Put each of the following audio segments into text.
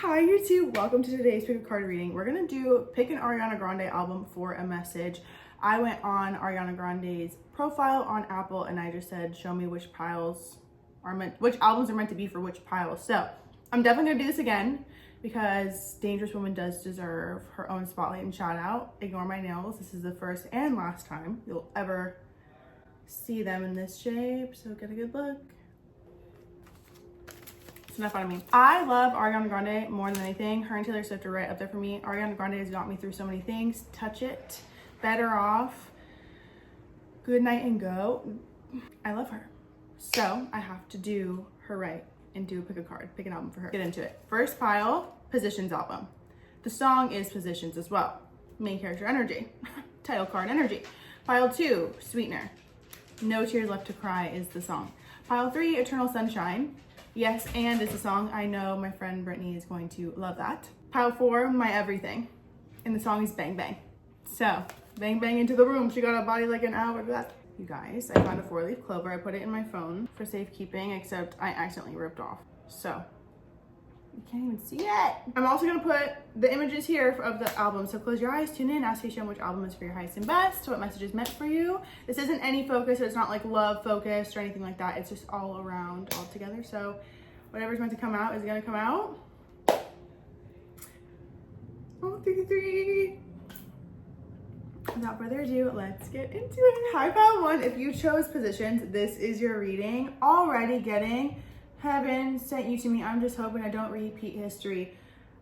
Hi YouTube, welcome to today's pick a card reading. We're gonna pick an Ariana Grande album for a message. I went on Ariana Grande's profile on Apple and I just said, show me which albums are meant to be for which piles. So I'm definitely gonna do this again because Dangerous Woman does deserve her own spotlight and shout out. Ignore my nails. This is the first and last time you'll ever see them in this shape. So get a good look. It's enough out of me. I love Ariana Grande more than anything. Her and Taylor Swift are right up there for me. Ariana Grande has got me through so many things. Touch It, Better Off, Good Night and Go. I love her. So I have to do her right and pick a card, pick an album for her. Get into it. First pile, Positions album. The song is Positions as well. Main character energy. Title card energy. Pile 2, Sweetner. No Tears Left to Cry is the song. Pile 3, Eternal Sunshine. Yes, and is the song. I know my friend Brittany is going to love that. Pile 4, My Everything. And the song is Bang Bang. So, bang bang into the room. She got a body like an hourglass. You guys, I found a 4-leaf clover. I put it in my phone for safekeeping, except I accidentally ripped off. So, you can't even see it. I'm also gonna put the images here of the album. So close your eyes, tune in, ask Hashem which album is for your highest and best, what message is meant for you. This isn't any focus, so it's not like love focused or anything like that. It's just all around, all together. So whatever's meant to come out is gonna come out. Oh, 3. Without further ado, let's get into it. Hi, pile 1. If you chose Positions, this is your reading. Already getting Heaven sent you to me. I'm just hoping I don't repeat history.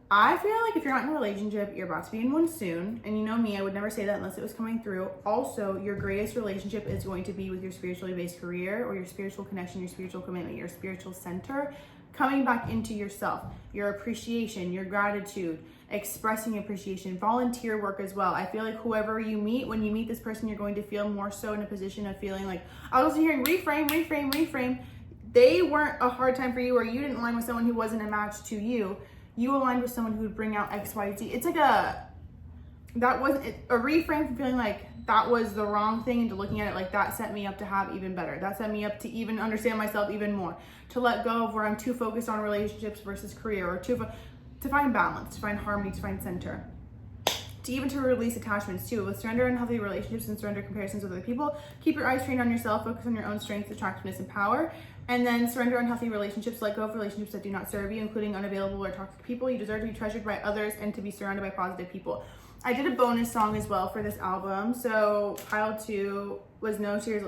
I feel like if you're not in a relationship, you're about to be in one soon. And you know me, I would never say that unless it was coming through. Also, your greatest relationship is going to be with your spiritually based career or your spiritual connection, your spiritual commitment, your spiritual center, coming back into yourself, your appreciation, your gratitude, expressing appreciation, volunteer work as well. I feel like whoever you meet, when you meet this person, you're going to feel more so in a position of feeling like, I was hearing reframe. They weren't a hard time for you, or you didn't align with someone who wasn't a match to you. You aligned with someone who would bring out X, Y, Z. It's like a reframe from feeling like that was the wrong thing into looking at it like that set me up to have even better. That set me up to even understand myself even more. To let go of where I'm too focused on relationships versus career, or to find balance, to find harmony, to find center. To release attachments too. With surrender unhealthy relationships and surrender comparisons with other people, keep your eyes trained on yourself, focus on your own strengths, attractiveness, and power. And then surrender unhealthy relationships, let go of relationships that do not serve you, including unavailable or toxic people. You deserve to be treasured by others and to be surrounded by positive people. I did a bonus song as well for this album. So pile 2 was No Tears,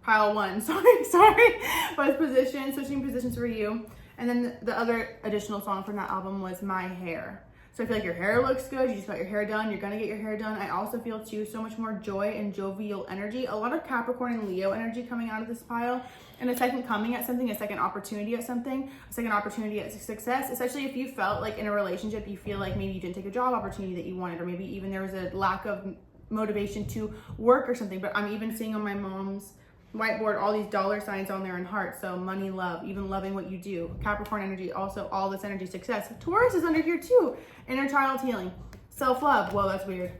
Pile 1, sorry, was Positions, switching positions for you. And then the other additional song from that album was My Hair. So I feel like your hair looks good. You just got your hair done. You're gonna get your hair done. I also feel too so much more joy and jovial energy. A lot of Capricorn and Leo energy coming out of this pile. And a second coming at something, a second opportunity at something, a second opportunity at success. Especially if you felt like in a relationship, you feel like maybe you didn't take a job opportunity that you wanted, or maybe even there was a lack of motivation to work or something. But I'm even seeing on my mom's whiteboard all these dollar signs on there and hearts. So money, love, even loving what you do. Capricorn energy, also all this energy, success. Taurus is under here too. Inner child healing, self-love. Whoa, that's weird.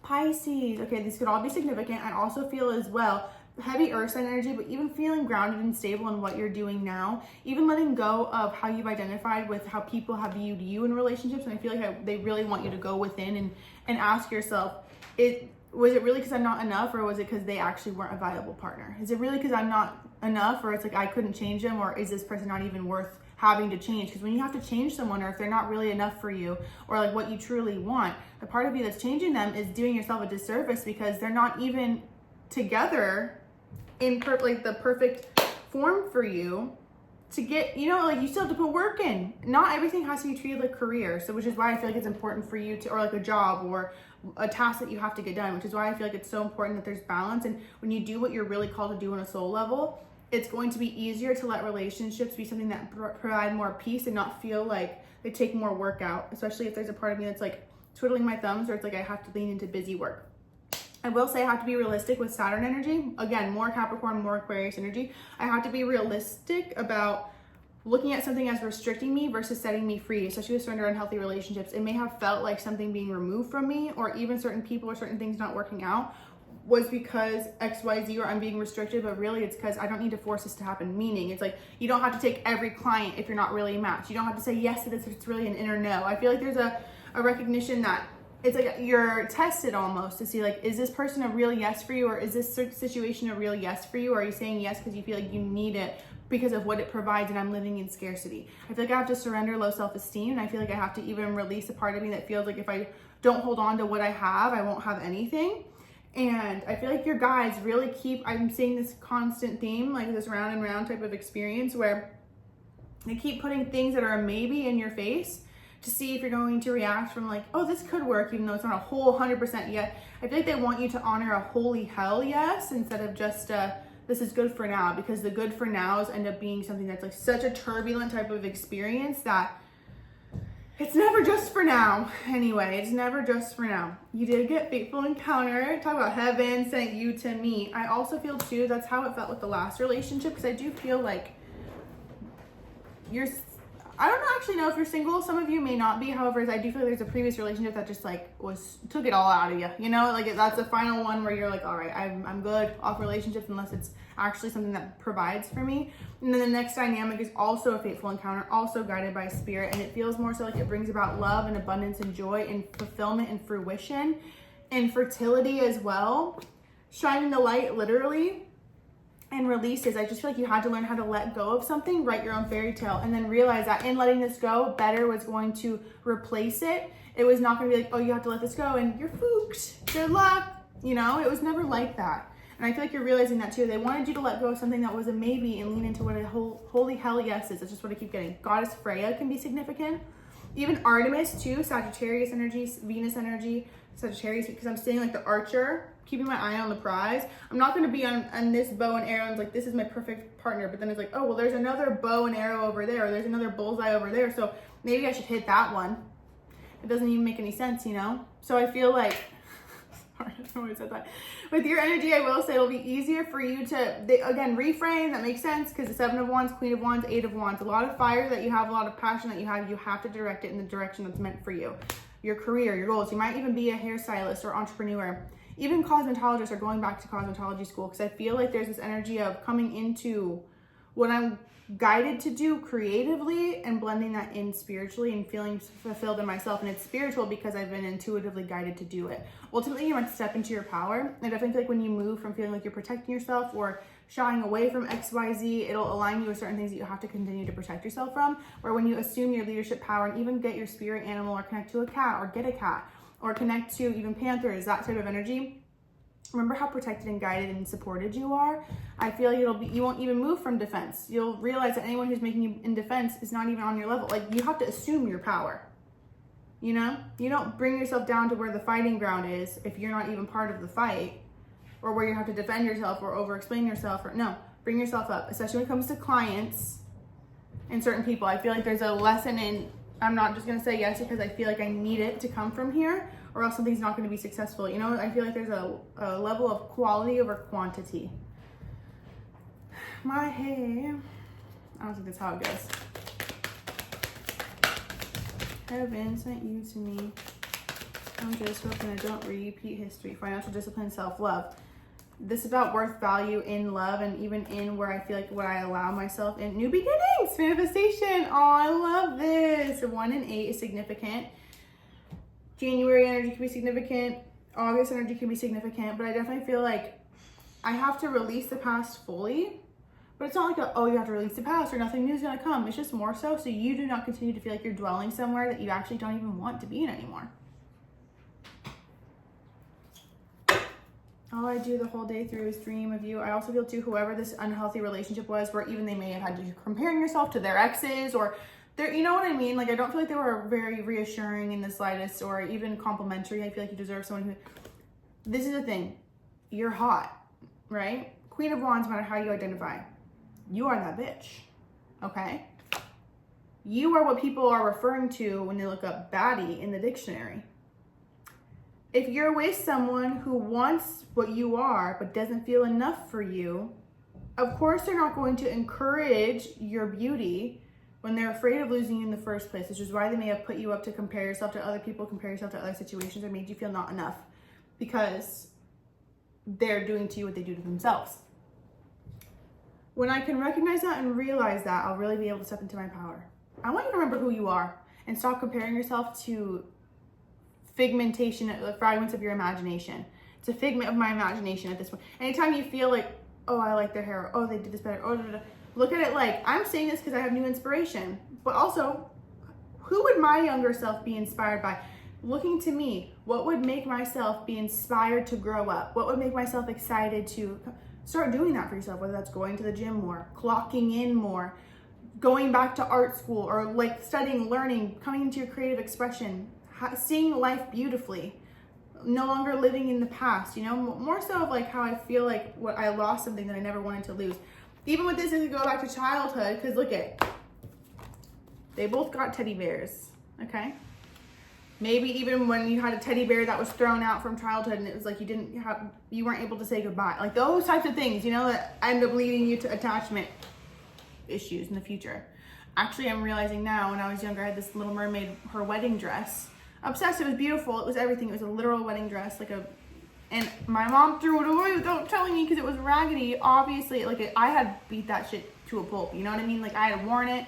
Pisces. Okay, these could all be significant. I also feel as well heavy earth sign energy, but even feeling grounded and stable in what you're doing now, even letting go of how you've identified with how people have viewed you in relationships. And I feel like they really want you to go within and ask yourself, was it really because I'm not enough, or was it because they actually weren't a viable partner? Is it really because I'm not enough, or it's like I couldn't change them, or is this person not even worth having to change? Because when you have to change someone, or if they're not really enough for you, or like what you truly want, the part of you that's changing them is doing yourself a disservice because they're not even together in the perfect form for you to get, you still have to put work in. Not everything has to be treated like career. So which is why I feel like it's important for you to, or like a job or a task that you have to get done, which is why I feel like it's so important that there's balance. And when you do what you're really called to do on a soul level, it's going to be easier to let relationships be something that provide more peace and not feel like they take more work out, especially if there's a part of me that's like twiddling my thumbs, or it's like I have to lean into busy work. I will say I have to be realistic with Saturn energy. Again, more Capricorn, more Aquarius energy. I have to be realistic about looking at something as restricting me versus setting me free, especially with surrender unhealthy relationships. It may have felt like something being removed from me, or even certain people or certain things not working out was because XYZ or I'm being restricted, but really it's because I don't need to force this to happen. Meaning it's like, you don't have to take every client if you're not really a match. You don't have to say yes to this if it's really an inner no. I feel like there's a recognition that it's like you're tested almost to see like, is this person a real yes for you, or is this situation a real yes for you? Or are you saying yes because you feel like you need it because of what it provides and I'm living in scarcity? I feel like I have to surrender low self-esteem, and I feel like I have to even release a part of me that feels like if I don't hold on to what I have, I won't have anything. And I feel like your guides really I'm seeing this constant theme, like this round and round type of experience where they keep putting things that are a maybe in your face to see if you're going to react from like, oh, this could work, even though it's not a whole 100% yet. I feel like they want you to honor a holy hell yes instead of just this is good for now, because the good for nows end up being something that's like such a turbulent type of experience that it's never just for now. Anyway, it's never just for now. You did get faithful encounter. Talk about heaven sent you to me. I also feel too, that's how it felt with the last relationship, because I do feel like I don't actually know if you're single. Some of you may not be. However, I do feel like there's a previous relationship that just like took it all out of you. You know, like that's the final one where you're like, all right, I'm good off relationships unless it's actually something that provides for me. And then the next dynamic is also a faithful encounter, also guided by spirit. And it feels more so like it brings about love and abundance and joy and fulfillment and fruition and fertility as well. Shining the light literally. And releases. I just feel like you had to learn how to let go of something, write your own fairy tale, and then realize that in letting this go, better was going to replace it. It was not going to be like, oh, you have to let this go and you're fooked, good luck. You know, it was never like that. And I feel like you're realizing that too. They wanted you to let go of something that was a maybe and lean into what a holy hell yes is. That's just what I keep getting. Goddess Freya can be significant. Even Artemis too, Sagittarius energies, Venus energy, Sagittarius, because I'm seeing like the archer, keeping my eye on the prize. I'm not going to be on this bow and arrow and like, this is my perfect partner. But then it's like, oh, well, there's another bow and arrow over there. Or there's another bullseye over there. So maybe I should hit that one. It doesn't even make any sense, you know? So I feel like, sorry, I don't know why I said that. With your energy, I will say it'll be easier for you to, again, reframe. That makes sense because the 7 of Wands, Queen of Wands, 8 of Wands, a lot of fire that you have, a lot of passion that you have to direct it in the direction that's meant for you. Your career, your goals. You might even be a hairstylist or entrepreneur. Even cosmetologists are going back to cosmetology school, because I feel like there's this energy of coming into what I'm guided to do creatively and blending that in spiritually and feeling fulfilled in myself. And it's spiritual because I've been intuitively guided to do it. Ultimately, you want to step into your power. I definitely feel like when you move from feeling like you're protecting yourself or shying away from XYZ, it'll align you with certain things that you have to continue to protect yourself from. Or when you assume your leadership power and even get your spirit animal or connect to a cat or get a cat, or connect to even panthers, that type of energy. Remember how protected and guided and supported you are? I feel like you won't even move from defense. You'll realize that anyone who's making you in defense is not even on your level. Like, you have to assume your power. You know? You don't bring yourself down to where the fighting ground is if you're not even part of the fight, or where you have to defend yourself or over-explain yourself. Or no, bring yourself up, especially when it comes to clients and certain people. I feel like there's a lesson in, I'm not just going to say yes because I feel like I need it to come from here, or else something's not going to be successful. You know, I feel like there's a level of quality over quantity. My hair. I don't think that's how it goes. Heaven sent you to me. I'm just hoping I don't repeat history. Financial discipline, self-love. This is about worth, value in love, and even in where I feel like what I allow myself in. New beginnings, manifestation. Oh, I love this. 1 and 8 is significant. January energy can be significant. August energy can be significant. But I definitely feel like I have to release the past fully. But it's not like, oh, you have to release the past or nothing new is going to come. It's just more so you do not continue to feel like you're dwelling somewhere that you actually don't even want to be in anymore. All I do the whole day through is dream of you. I also feel too, whoever this unhealthy relationship was, where even they may have had to comparing yourself to their exes or their, you know what I mean? Like, I don't feel like they were very reassuring in the slightest or even complimentary. I feel like you deserve someone who, this is the thing, you're hot, right? Queen of Wands, no matter how you identify, you are that bitch, okay? You are what people are referring to when they look up baddie in the dictionary. If you're with someone who wants what you are but doesn't feel enough for you, of course they're not going to encourage your beauty when they're afraid of losing you in the first place, which is why they may have put you up to compare yourself to other people, compare yourself to other situations, or made you feel not enough. Because they're doing to you what they do to themselves. When I can recognize that and realize that, I'll really be able to step into my power. I want you to remember who you are and stop comparing yourself to fragments of your imagination. It's a figment of my imagination at this point. Anytime you feel like, oh, I like their hair, oh, they did this better, oh, da, da, da. Look at it like, I'm saying this because I have new inspiration, but also, who would my younger self be inspired by? Looking to me, what would make myself be inspired to grow up? What would make myself excited to start doing that for yourself? Whether that's going to the gym more, clocking in more, going back to art school, or like studying, learning, coming into your creative expression, seeing life beautifully, no longer living in the past, you know, more so of like how I feel like what I lost something that I never wanted to lose. Even with this, as we go back to childhood, because look at, they both got teddy bears, okay? Maybe even when you had a teddy bear that was thrown out from childhood and it was like you weren't able to say goodbye. Like those types of things, you know, that end up leading you to attachment issues in the future. Actually, I'm realizing now, when I was younger, I had this Little Mermaid, her wedding dress. Obsessed, it was beautiful, it was everything. It was a literal wedding dress, and my mom threw it away without telling me because it was raggedy. Obviously, I had beat that shit to a pulp, you know what I mean? Like, I had worn it.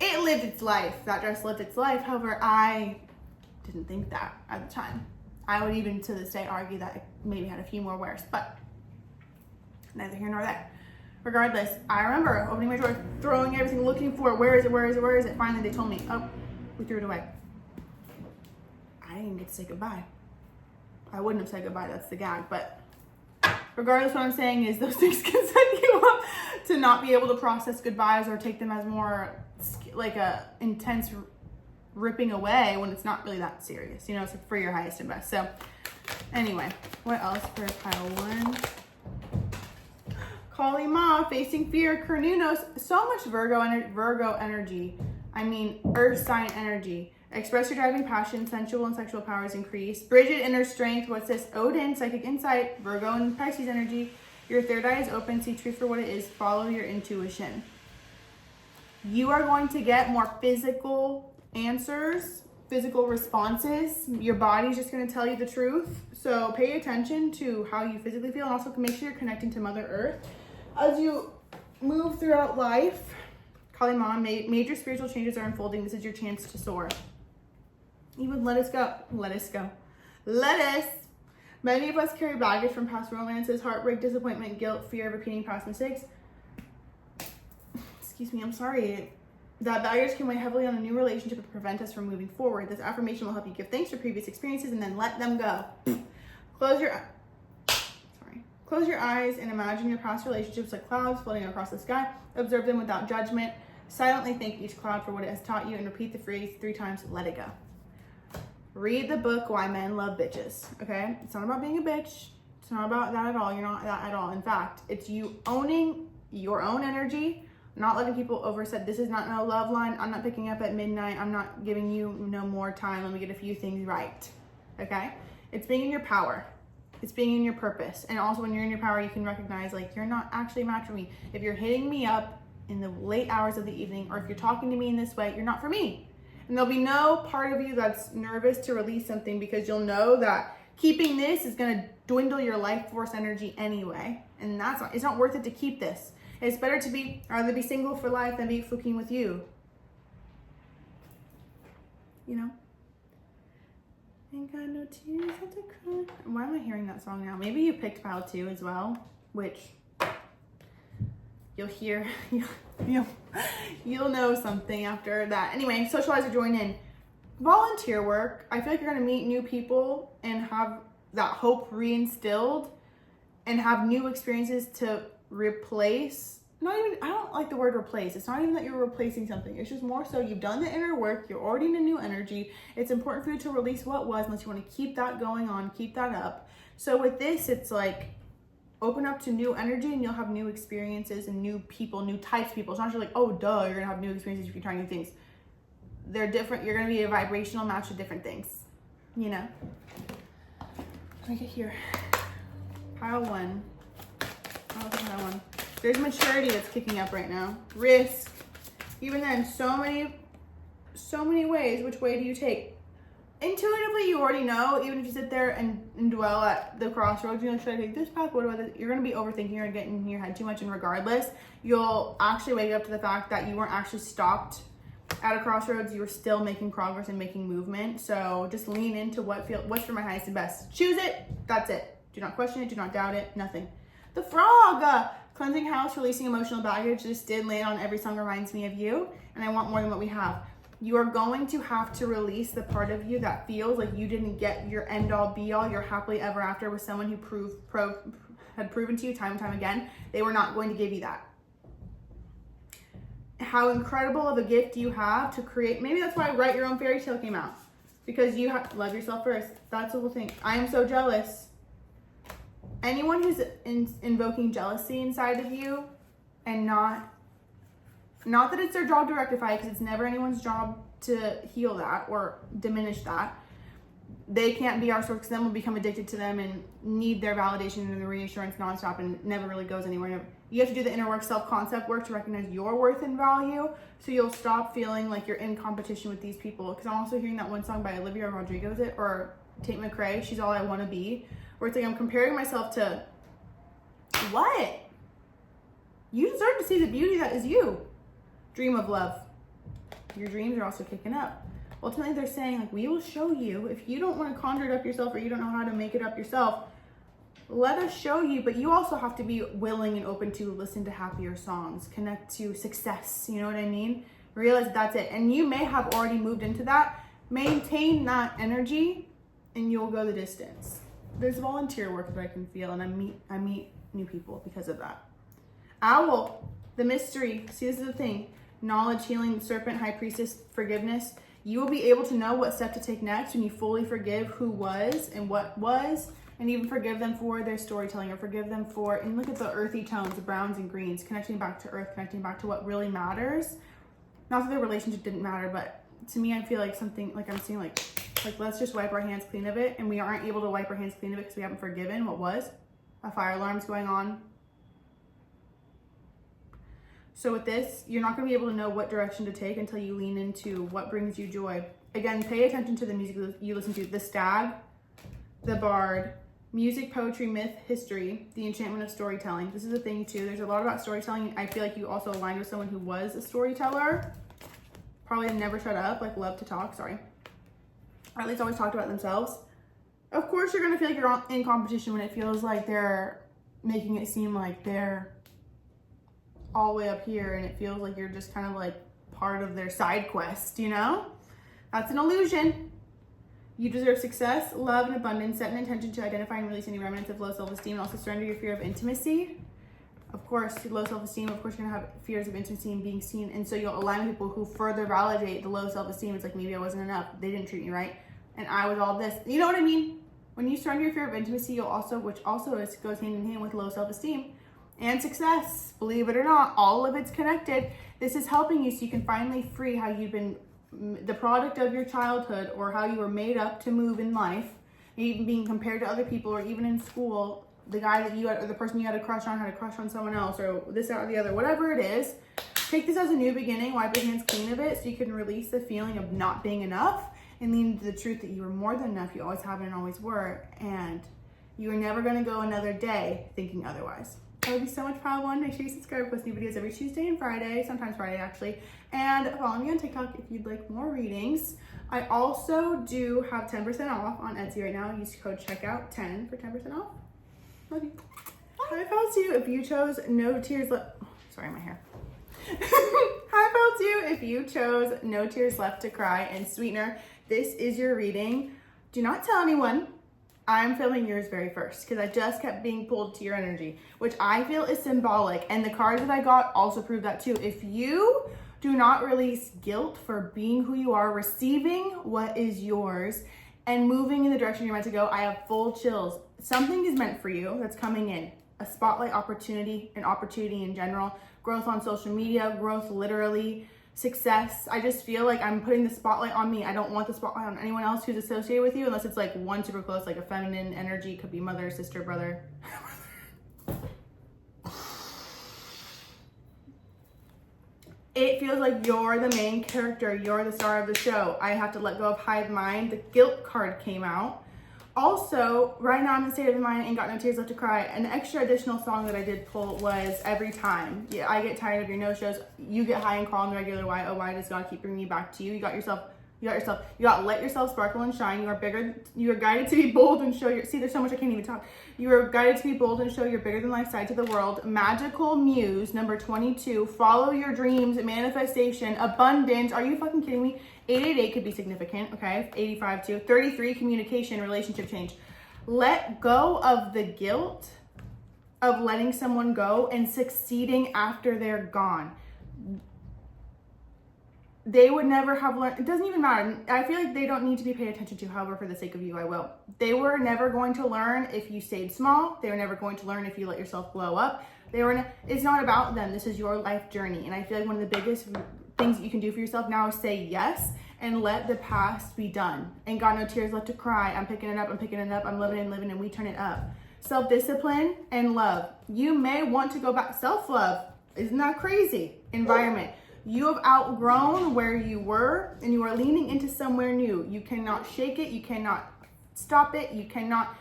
It lived its life. That dress lived its life. However, I didn't think that at the time. I would even to this day argue that it maybe had a few more wears, but neither here nor there. Regardless, I remember opening my drawer, throwing everything, looking for it. Where is it? Finally, they told me, oh, we threw it away. I didn't get to say goodbye. I wouldn't have said goodbye, that's the gag, but regardless, what I'm saying is those things can set you up to not be able to process goodbyes or take them as more like a intense ripping away when it's not really that serious. You know, it's like for your highest and best. So anyway, what else for pile one? Kali Ma, facing fear, Kernunos, so much Virgo energy. I mean, earth sign energy. Express your driving passion, sensual and sexual powers increase. Bridget, inner strength. What's this? Odin, psychic insight. Virgo and Pisces energy. Your third eye is open. See truth for what it is. Follow your intuition. You are going to get more physical answers, physical responses. Your body's just going to tell you the truth. So pay attention to how you physically feel, and also make sure you're connecting to Mother Earth. As you move throughout life, Kali Ma, major spiritual changes are unfolding. This is your chance to soar. Even let us go. Many of us carry baggage from past romances, heartbreak, disappointment, guilt, fear of repeating past mistakes. Excuse me, I'm sorry. That baggage can weigh heavily on a new relationship to prevent us from moving forward. This affirmation will help you give thanks for previous experiences and then let them go. Close your eyes and imagine your past relationships like clouds floating across the sky. Observe them without judgment. Silently thank each cloud for what it has taught you and repeat the phrase 3 times, let it go. Read the book, Why Men Love Bitches, okay? It's not about being a bitch. It's not about that at all. You're not that at all. In fact, it's you owning your own energy, not letting people overset. This is not no love line. I'm not picking up at midnight. I'm not giving you no more time. Let me get a few things right, okay? It's being in your power. It's being in your purpose. And also when you're in your power, you can recognize like you're not actually a match for me. If you're hitting me up in the late hours of the evening, or if you're talking to me in this way, you're not for me. And there'll be no part of you that's nervous to release something, because you'll know that keeping this is going to dwindle your life force energy anyway. And it's not worth it to keep this. It's better to rather be single for life than be fucking with you. You know? Ain't got no tears at the cry. Why am I hearing that song now? Maybe you picked pile 2 as well, which you'll hear, you'll know something after that. Anyway, socialize or join in. Volunteer work. I feel like you're gonna meet new people and have that hope reinstilled and have new experiences to replace. I don't like the word replace. It's not even that you're replacing something. It's just more so you've done the inner work. You're already in a new energy. It's important for you to release what was, unless you want to keep that going on, keep that up. So with this, it's like open up to new energy and you'll have new experiences and new people, new types of people. It's not just like, oh, duh, you're going to have new experiences if you're trying new things. They're different. You're going to be a vibrational match of different things, you know? Let me get here. Pile 1. Pile 1. There's maturity that's kicking up right now. Risk. Even then, so many ways. Which way do you take? intuitively, you already know, even if you sit there and dwell at the crossroads, you're like, should I take this path? What about this? You're going to be overthinking or getting in your head too much, and regardless, you'll actually wake up to the fact that you weren't actually stopped at a crossroads. You were still making progress and making movement. So just lean into what's for my highest and best. Choose it. That's it. Do not question it. Do not doubt it. Nothing. The frog. Cleansing house, releasing emotional baggage. This did land on every song reminds me of you, and I want more than what we have. You are going to have to release the part of you that feels like you didn't get your end all be all, your happily ever after with someone who had proven to you time and time again they were not going to give you that. How incredible of a gift you have to create. Maybe that's why Write Your Own Fairy Tale came out, because you have to love yourself first. That's the whole thing. I am so jealous. Anyone who's invoking jealousy inside of you, and not that it's their job to rectify it, because it's never anyone's job to heal that or diminish that. They can't be our source, because then we'll become addicted to them and need their validation and the reassurance nonstop, and it never really goes anywhere. You have to do the inner work, self-concept work, to recognize your worth and value, so you'll stop feeling like you're in competition with these people. Because I'm also hearing that one song by Olivia Rodrigo, or Tate McRae, She's All I Want to Be, where it's like, I'm comparing myself to what? You deserve to see the beauty that is you. Dream of love. Your dreams are also kicking up. Ultimately, they're saying, like, we will show you. If you don't want to conjure it up yourself, or you don't know how to make it up yourself, let us show you. But you also have to be willing and open to listen to happier songs, connect to success. You know what I mean? Realize that's it. And you may have already moved into that. Maintain that energy, and you'll go the distance. There's volunteer work that I can feel, and I meet new people because of that. Owl, the mystery. See, this is the thing. Knowledge, healing, the serpent, high priestess, forgiveness. You will be able to know what step to take next when you fully forgive who was and what was, and even forgive them for their storytelling, or forgive them for, and look at the earthy tones, the browns and greens, connecting back to earth, connecting back to what really matters. Not that the relationship didn't matter, but to me, I feel like something, like I'm seeing like let's just wipe our hands clean of it, and we aren't able to wipe our hands clean of it because we haven't forgiven what was. A fire alarm's going on. So with this, you're not going to be able to know what direction to take until you lean into what brings you joy. Again, pay attention to the music you listen to. The Stag, the Bard, music, poetry, myth, history, the enchantment of storytelling. This is a thing too. There's a lot about storytelling. I feel like you also aligned with someone who was a storyteller. Probably never shut up, like love to talk, sorry. Or at least always talked about themselves. Of course, you're going to feel like you're in competition when it feels like they're making it seem like they're all the way up here, and it feels like you're just kind of like part of their side quest, you know? That's an illusion. You deserve success, love, and abundance. Set an intention to identify and release any remnants of low self-esteem, and also surrender your fear of intimacy. Of course, low self-esteem, of course, you're gonna have fears of intimacy and being seen, and so you'll align with people who further validate the low self-esteem. It's like, maybe I wasn't enough, they didn't treat me right, and I was all this. You know what I mean? When you surrender your fear of intimacy, you'll also, which also goes hand in hand with low self-esteem, and success, believe it or not, all of it's connected. This is helping you so you can finally free how you've been the product of your childhood, or how you were made up to move in life, even being compared to other people, or even in school, the guy that you had, or the person you had a crush on someone else, or this, that, or the other, whatever it is. Take this as a new beginning, wipe your hands clean of it, so you can release the feeling of not being enough, and lean into the truth that you were more than enough. You always have and always were, and you are never gonna go another day thinking otherwise. That would be so much power. One, make sure you subscribe. I post new videos every Tuesday and Friday, sometimes Friday actually. And follow me on TikTok if you'd like more readings. I also do have 10% off on Etsy right now. Use code checkout 10 for 10% off. Love you. High five to you if you chose no tears left. Oh, sorry, my hair. High five to you if you chose no tears left to cry. And Sweetner, this is your reading. Do not tell anyone. I'm filming yours very first because I just kept being pulled to your energy, which I feel is symbolic. And the cards that I got also prove that too. If you do not release guilt for being who you are, receiving what is yours, and moving in the direction you're meant to go, I have full chills. Something is meant for you that's coming in. A spotlight opportunity, an opportunity in general, growth on social media, growth literally, success. I just feel like I'm putting the spotlight on me. I don't want the spotlight on anyone else who's associated with you, unless it's like one super close, like a feminine energy. Could be mother, sister, brother. it feels like you're the main character. You're the star of the show. I have to let go of hive mind. The guilt card came out. Also, right now I'm in the state of mind and got no tears left to cry. An extra additional song that I did pull was Every Time. Yeah, I get tired of your no-shows. You get high and crawl on the regular. Why, oh, why does God keep bringing me back to you? You got let yourself sparkle and shine. You are bigger. You are guided to be bold and show your, see, there's so much I can't even talk. You are guided to be bold and show your bigger than life side to the world. Magical Muse, number 22. Follow your dreams, manifestation, abundance. Are you fucking kidding me? 888 could be significant, okay? 85 too. 33, communication, relationship change. Let go of the guilt of letting someone go and succeeding after they're gone. They would never have learned. It doesn't even matter. I feel like they don't need to be paid attention to. However, for the sake of you, I will. They were never going to learn if you stayed small. They were never going to learn if you let yourself blow up. It's not about them. This is your life journey. And I feel like one of the biggest things that you can do for yourself now is say yes and let the past be done. Ain't got no tears left to cry. I'm picking it up. I'm living and we turn it up. Self-discipline and love. You may want to go back. Self-love. Isn't that crazy? Environment. You have outgrown where you were and you are leaning into somewhere new. You cannot shake it. You cannot stop it. You cannot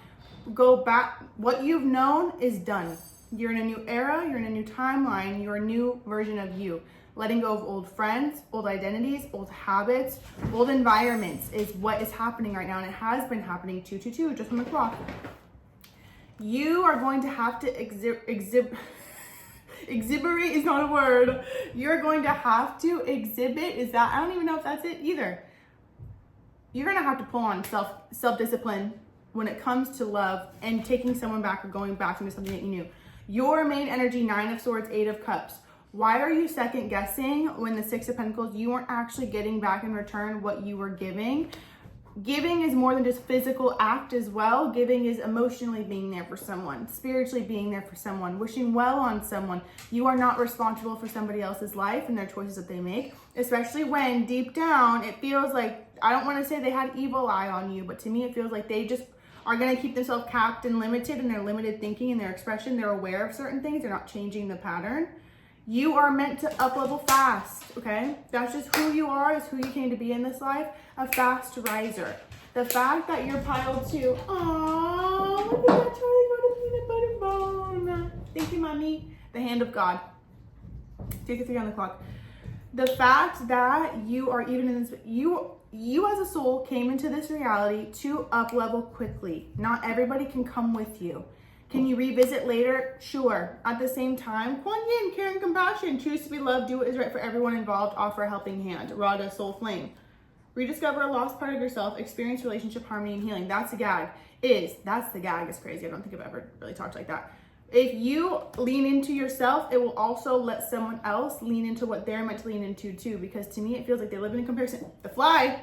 go back. What you've known is done. You're in a new era. You're in a new timeline. You're a new version of you. Letting go of old friends, old identities, old habits, old environments is what is happening right now. And it has been happening 222 just from the clock. You are going to have to exhiberate is not a word. You're going to have to exhibit. I don't even know if that's it either. You're going to have to pull on self-discipline when it comes to love and taking someone back or going back into something that you knew. Your main energy, 9 of Swords, 8 of Cups. Why are you second guessing when the 6 of Pentacles, you weren't actually getting back in return what you were giving? Giving is more than just physical act as well. Giving is emotionally being there for someone, spiritually being there for someone, wishing well on someone. You are not responsible for somebody else's life and their choices that they make, especially when deep down it feels like, I don't want to say they had evil eye on you, but to me it feels like they just are going to keep themselves capped and limited in their limited thinking and their expression. They're aware of certain things. They're not changing the pattern. You are meant to up level fast, okay? That's just who you are, is who you came to be in this life, a fast riser. The fact that you're piled to, oh, look at that Charlie got a peanut butter bone. Thank you, mommy. The hand of God. Take a 3 on the clock. The fact that you are even in this, you as a soul came into this reality to up level quickly. Not everybody can come with you. Can you revisit later? Sure. At the same time, Kuan Yin, care and compassion. Choose to be loved. Do what is right for everyone involved. Offer a helping hand. Radha, soul flame. Rediscover a lost part of yourself. Experience relationship harmony and healing. That's the gag. That's the gag. It's crazy. I don't think I've ever really talked like that. If you lean into yourself, it will also let someone else lean into what they're meant to lean into too. Because to me, it feels like they live in comparison. The fly.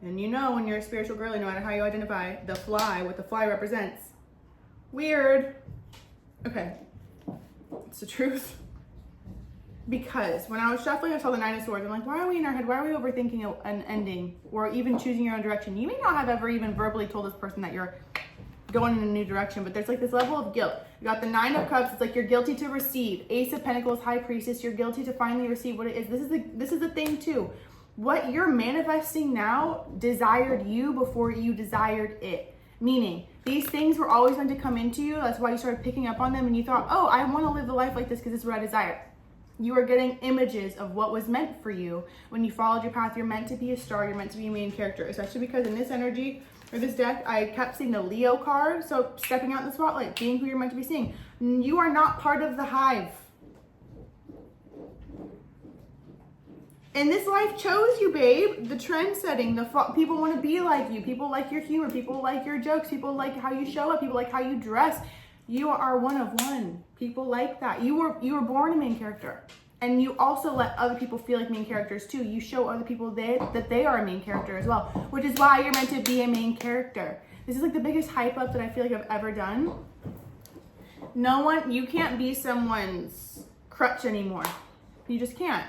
And you know when you're a spiritual girly, no matter how you identify, the fly, what the fly represents. Weird. Okay. It's the truth. Because when I was shuffling, I saw the 9 of Swords. I'm like, why are we in our head? Why are we overthinking an ending or even choosing your own direction? You may not have ever even verbally told this person that you're going in a new direction, but there's like this level of guilt. You got the 9 of Cups. It's like you're guilty to receive. Ace of Pentacles, High Priestess. You're guilty to finally receive what it is. This is the thing too. What you're manifesting now desired you before you desired it. Meaning, these things were always meant to come into you. That's why you started picking up on them and you thought, oh, I want to live the life like this because this is what I desire. You are getting images of what was meant for you. When you followed your path, you're meant to be a star. You're meant to be a main character, especially because in this energy or this deck, I kept seeing the Leo card. So stepping out in the spotlight, being who you're meant to be seeing. You are not part of the hive. And this life chose you, babe. The trend setting, people want to be like you. People like your humor. People like your jokes. People like how you show up. People like how you dress. You are one of one. People like that. You were born a main character. And you also let other people feel like main characters too. You show other people that they are a main character as well, which is why you're meant to be a main character. This is like the biggest hype up that I feel like I've ever done. You can't be someone's crutch anymore. You just can't.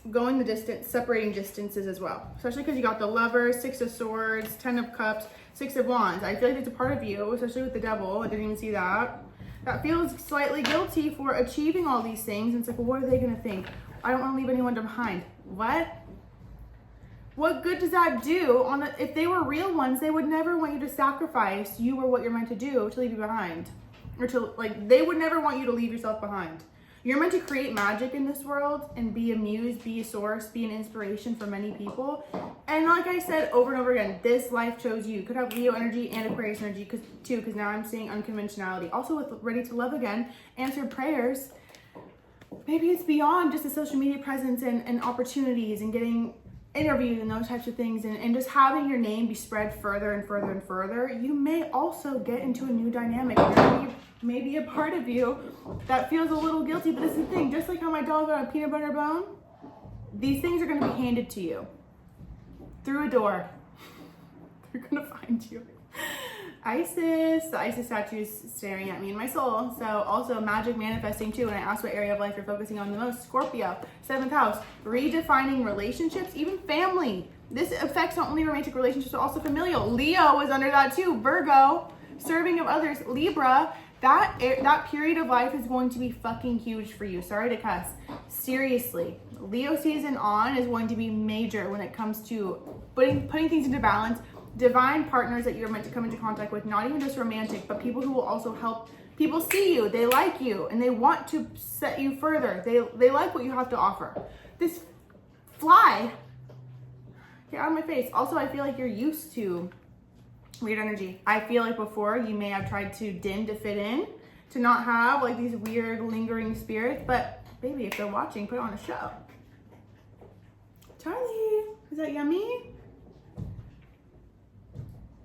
Going the distance, separating distances as well. Especially because you got the Lover, 6 of Swords, 10 of Cups, 6 of Wands. I feel like it's a part of you, especially with the Devil. I didn't even see that. that feels slightly guilty for achieving all these things. And it's like, well, what are they going to think? I don't want to leave anyone behind. What good does that do? If they were real ones, they would never want you to sacrifice you or what you're meant to do to leave you behind. Or to, like, they would never want you to leave yourself behind. You're meant to create magic in this world and be a muse, be a source, be an inspiration for many people. And like I said over and over again, this life chose you. You could have Leo energy and Aquarius energy too, because now I'm seeing unconventionality. Also with Ready to Love Again, answered prayers. Maybe it's beyond just a social media presence and opportunities and getting interviewed and those types of things, and just having your name be spread further and further and further. You may also get into a new dynamic. There may be a part of you that feels a little guilty, but it's the thing, just like how my dog got a peanut butter bone, these things are going to be handed to you through a door. They're going to find you. Isis, the Isis statue is staring at me in my soul. So also magic manifesting too. And I asked what area of life you're focusing on the most. Scorpio, 7th house, redefining relationships, even family. This affects not only romantic relationships, but also familial. Leo is under that too. Virgo, serving of others. Libra, that period of life is going to be fucking huge for you. Sorry to cuss. Seriously. Leo season on is going to be major when it comes to putting things into balance. Divine partners that you're meant to come into contact with, not even just romantic, but people who will also help people see you. They like you and they want to set you further. They like what you have to offer. This fly, get out of my face. Also, I feel like you're used to weird energy. I feel like before you may have tried to dim to fit in, to not have like these weird lingering spirits, but baby, if they're watching, put on a show. Charlie, is that yummy?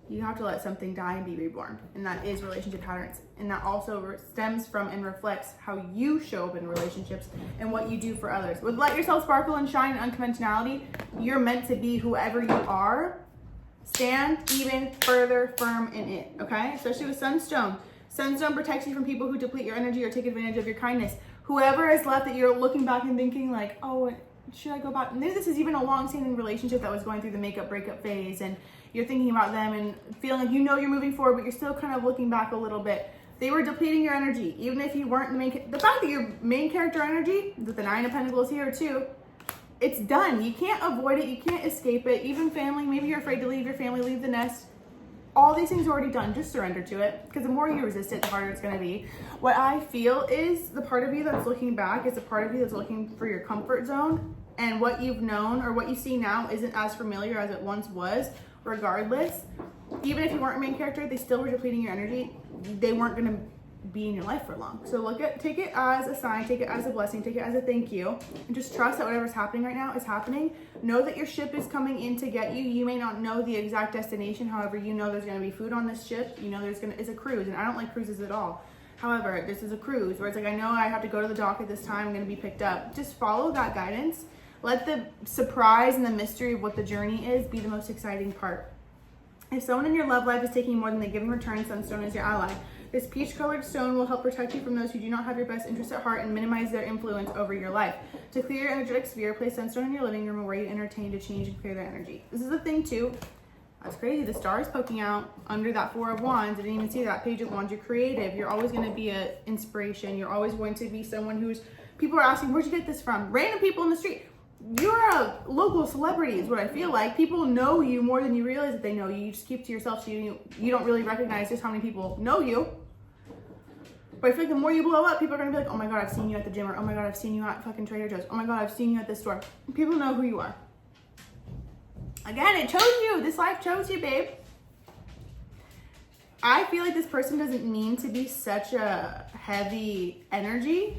You have to let something die and be reborn. And that is relationship patterns. And that also stems from and reflects how you show up in relationships and what you do for others. With let yourself sparkle and shine in unconventionality, you're meant to be whoever you are. Stand even further firm in it, okay? Especially with Sunstone. Sunstone protects you from people who deplete your energy or take advantage of your kindness. Whoever is left that you're looking back and thinking like, oh, should I go back? Maybe this is even a long-standing relationship that was going through the makeup breakup phase and you're thinking about them and feeling like you know you're moving forward, but you're still kind of looking back a little bit. They were depleting your energy, even if you weren't the fact that your main character energy, that the 9 of Pentacles here too, it's done. You can't avoid it. You can't escape it. Even family, maybe you're afraid to leave your family, leave the nest. All these things are already done. Just surrender to it, because the more you resist it, the harder it's going to be. What I feel is the part of you that's looking back is the part of you that's looking for your comfort zone, and what you've known or what you see now isn't as familiar as it once was. Regardless, even if you weren't a main character, they still were depleting your energy. They weren't going to be in your life for long. So take it as a sign, take it as a blessing, take it as a thank you, and just trust that whatever's happening right now is happening. Know that your ship is coming in to get you. You may not know the exact destination. However, you know there's going to be food on this ship. You know it's a cruise, and I don't like cruises at all. However, this is a cruise where it's like, I know I have to go to the dock at this time. I'm going to be picked up. Just follow that guidance. Let the surprise and the mystery of what the journey is be the most exciting part. If someone in your love life is taking more than they give in return, Sunstone is your ally. This peach-colored stone will help protect you from those who do not have your best interest at heart and minimize their influence over your life. To clear your energetic sphere, place Sunstone in your living room or where you entertain to change and clear their energy. This is the thing too. That's crazy. The star is poking out under that 4 of Wands. I didn't even see that. Page of Wands. You're creative. You're always going to be an inspiration. You're always going to be someone who's... People are asking, where'd you get this from? Random people in the street. You're a local celebrity is what I feel like. People know you more than you realize that they know you. You just keep to yourself, so you don't really recognize just how many people know you. But I feel like the more you blow up, people are going to be like, oh my God, I've seen you at the gym, or oh my God, I've seen you at fucking Trader Joe's. Oh my God, I've seen you at this store. People know who you are. Again, it chose you. This life chose you, babe. I feel like this person doesn't mean to be such a heavy energy.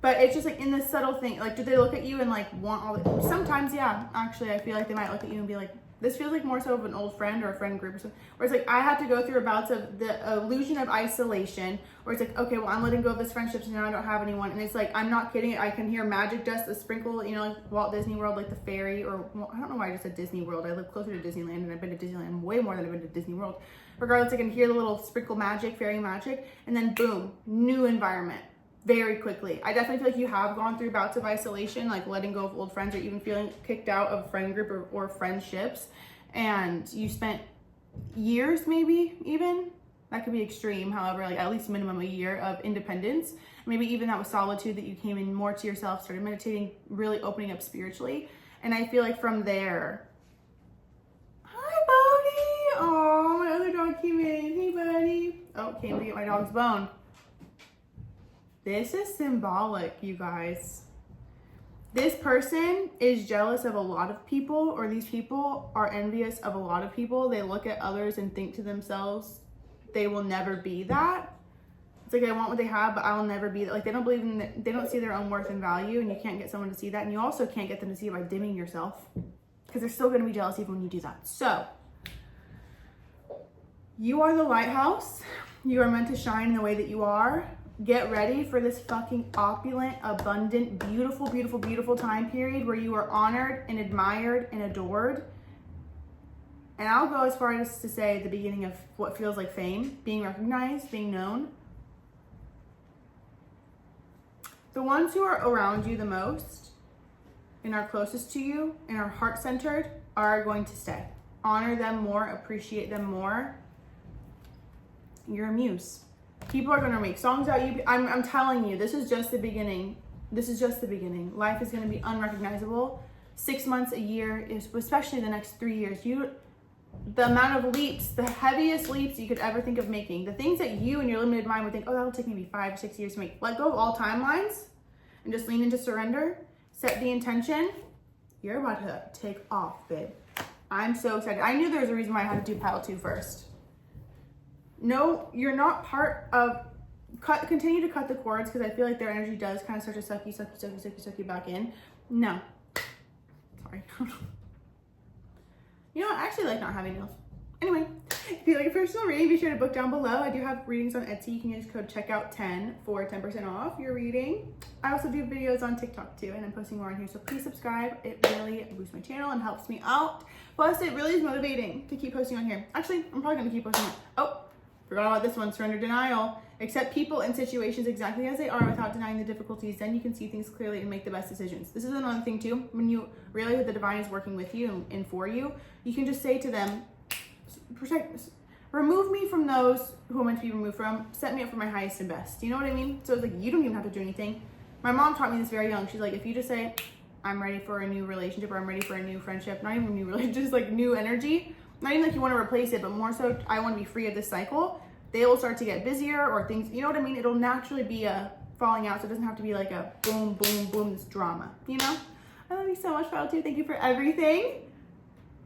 But it's just like in this subtle thing, like, do they look at you and like want all the, sometimes, yeah, actually, I feel like they might look at you and be like, this feels like more so of an old friend or a friend group or something, where it's like, I have to go through bouts of the illusion of isolation, where it's like, okay, well, I'm letting go of this friendship, so now I don't have anyone. And it's like, I'm not kidding. I can hear magic dust, a sprinkle, you know, like Walt Disney World, like the fairy, or, well, I don't know why I just said Disney World. I live closer to Disneyland, and I've been to Disneyland way more than I've been to Disney World. Regardless, I can hear the little sprinkle magic, fairy magic, and then boom, new environment. Very quickly. I definitely feel like you have gone through bouts of isolation, like letting go of old friends or even feeling kicked out of a friend group or friendships. And you spent years, maybe even, That could be extreme. However, like at least minimum a year of independence. Maybe even that was solitude, that you came in more to yourself, started meditating, really opening up spiritually. And I feel like from there, hi, Bodie. Oh, my other dog came in. Hey, buddy. Oh, came to get my dog's bone. This is symbolic, you guys. This person is jealous of a lot of people, or these people are envious of a lot of people. They look at others and think to themselves, they will never be that. It's like, I want what they have, but I will never be that. Like, they don't believe in they don't see their own worth and value, and you can't get someone to see that. And you also can't get them to see it by dimming yourself, because they're still going to be jealous even when you do that. So you are the lighthouse. You are meant to shine in the way that you are. Get ready for this fucking opulent, abundant, beautiful, beautiful, beautiful time period where you are honored and admired and adored. And I'll go as far as to say the beginning of what feels like fame, being recognized, being known. The ones who are around you the most and are closest to you and are heart-centered are going to stay. Honor them more, appreciate them more. You're a muse. People are going to make songs about you. I'm telling you, this is just the beginning. This is just the beginning. Life is going to be unrecognizable. 6 months, a year, especially the next 3 years. The amount of leaps, the heaviest leaps you could ever think of making, the things that you and your limited mind would think, oh, that'll take maybe 5 or 6 years to make. Let go of all timelines and just lean into surrender. Set the intention. You're about to take off, babe. I'm so excited. I knew there was a reason why I had to do pile 2 first. No, you're not part of, continue to cut the cords, because I feel like their energy does kind of start to suck you back in. No. Sorry. You know what? I actually like not having nails. Anyway, if you like a personal reading, be sure to book down below. I do have readings on Etsy. You can use code checkout10 for 10% off your reading. I also do videos on TikTok too, and I'm posting more on here, so please subscribe. It really boosts my channel and helps me out. Plus, it really is motivating to keep posting on here. Actually, I'm probably going to keep posting it. Oh, forgot about this one, surrender denial. Accept people and situations exactly as they are without denying the difficulties. Then you can see things clearly and make the best decisions. This is another thing too. When you realize that the divine is working with you and for you, you can just say to them, remove me from those who I'm meant to be removed from. Set me up for my highest and best. You know what I mean? So it's like, you don't even have to do anything. My mom taught me this very young. She's like, if you just say, I'm ready for a new relationship, or I'm ready for a new friendship, not even a new relationship, just like new energy. Not even like you want to replace it, but more so, I want to be free of this cycle. They will start to get busier, or things, you know what I mean? It'll naturally be a falling out, so it doesn't have to be like a boom, boom, boom, this drama, you know? I love you so much, Pile 2. Thank you for everything.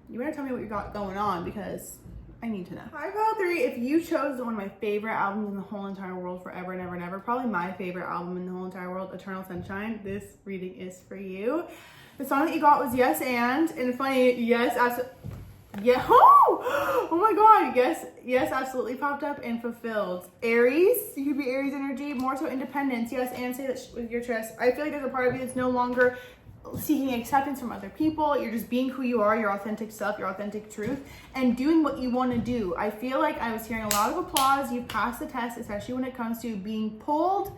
You better tell me what you got going on, because I need to know. Hi, Pile 3. If you chose one of my favorite albums in the whole entire world forever and ever and ever, probably my favorite album in the whole entire world, Eternal Sunshine, this reading is for you. The song that you got was Yes and funny, yes, absolutely. Yeah. Oh my God. Yes, absolutely popped up and fulfilled. Aries, you could be Aries energy, more so independence. Yes, and say that with your chest. I feel like there's a part of you that's no longer seeking acceptance from other people. You're just being who you are, your authentic self, your authentic truth, and doing what you want to do. I feel like I was hearing a lot of applause. You've passed the test, especially when it comes to being pulled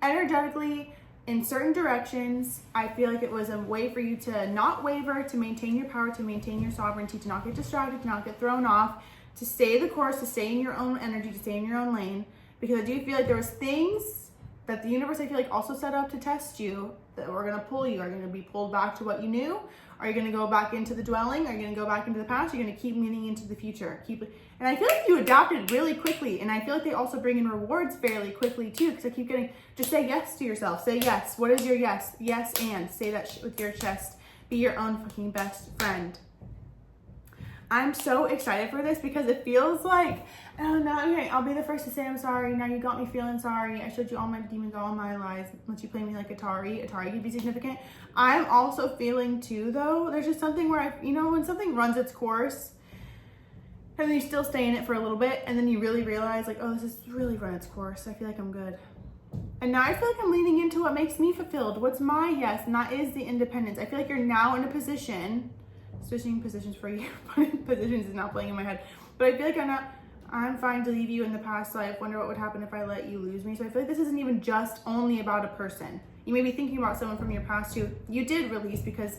energetically in certain directions. I feel like it was a way for you to not waver, to maintain your power, to maintain your sovereignty, to not get distracted, to not get thrown off, to stay the course, to stay in your own energy, to stay in your own lane. Because I do feel like there was things that the universe, I feel like, also set up to test you, that were going to pull you. Are you going to be pulled back to what you knew? Are you going to go back into the dwelling? Are you going to go back into the past? You're going to keep leaning into the future. And I feel like you adapted really quickly. And I feel like they also bring in rewards fairly quickly too. Because I keep getting, just say yes to yourself. Say yes. What is your yes? Yes, and say that with your chest. Be your own fucking best friend. I'm so excited for this because it feels like, oh no, okay, I'll be the first to say I'm sorry. Now you got me feeling sorry. I showed you all my demons, all my lies. Once you play me like Atari could be significant. I'm also feeling too, though, there's just something where when something runs its course and then you still stay in it for a little bit and then you really realize like, oh, this is really run its course. I feel like I'm good. And now I feel like I'm leaning into what makes me fulfilled. What's my yes? And that is the independence. I feel like you're now in a position, switching positions for you, positions is not playing in my head, but I feel like I'm fine to leave you in the past life. Wonder what would happen if I let you lose me. So I feel like this isn't even just only about a person. You may be thinking about someone from your past who you did release, because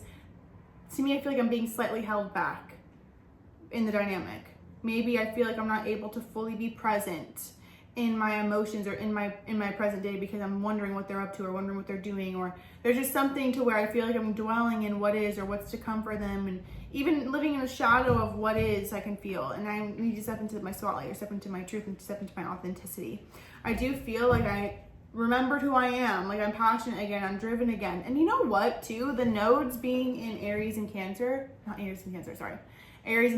to me, I feel like I'm being slightly held back in the dynamic. maybe I feel like I'm not able to fully be present in my emotions or in my present day because I'm wondering what they're up to or wondering what they're doing, or there's just something to where I feel like I'm dwelling in what is or what's to come for them, and even living in the shadow of what is I can feel, and I need to step into my spotlight or step into my truth and step into my authenticity. I do feel like I remembered who I am, like I'm passionate again, I'm driven again. And you know what too, the nodes being in Aries and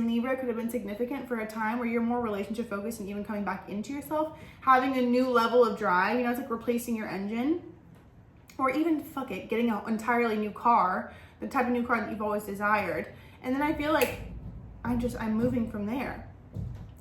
Libra could have been significant for a time where you're more relationship focused and even coming back into yourself, having a new level of drive, you know, it's like replacing your engine, or even getting an entirely new car, the type of new car that you've always desired. And then I feel like I'm moving from there.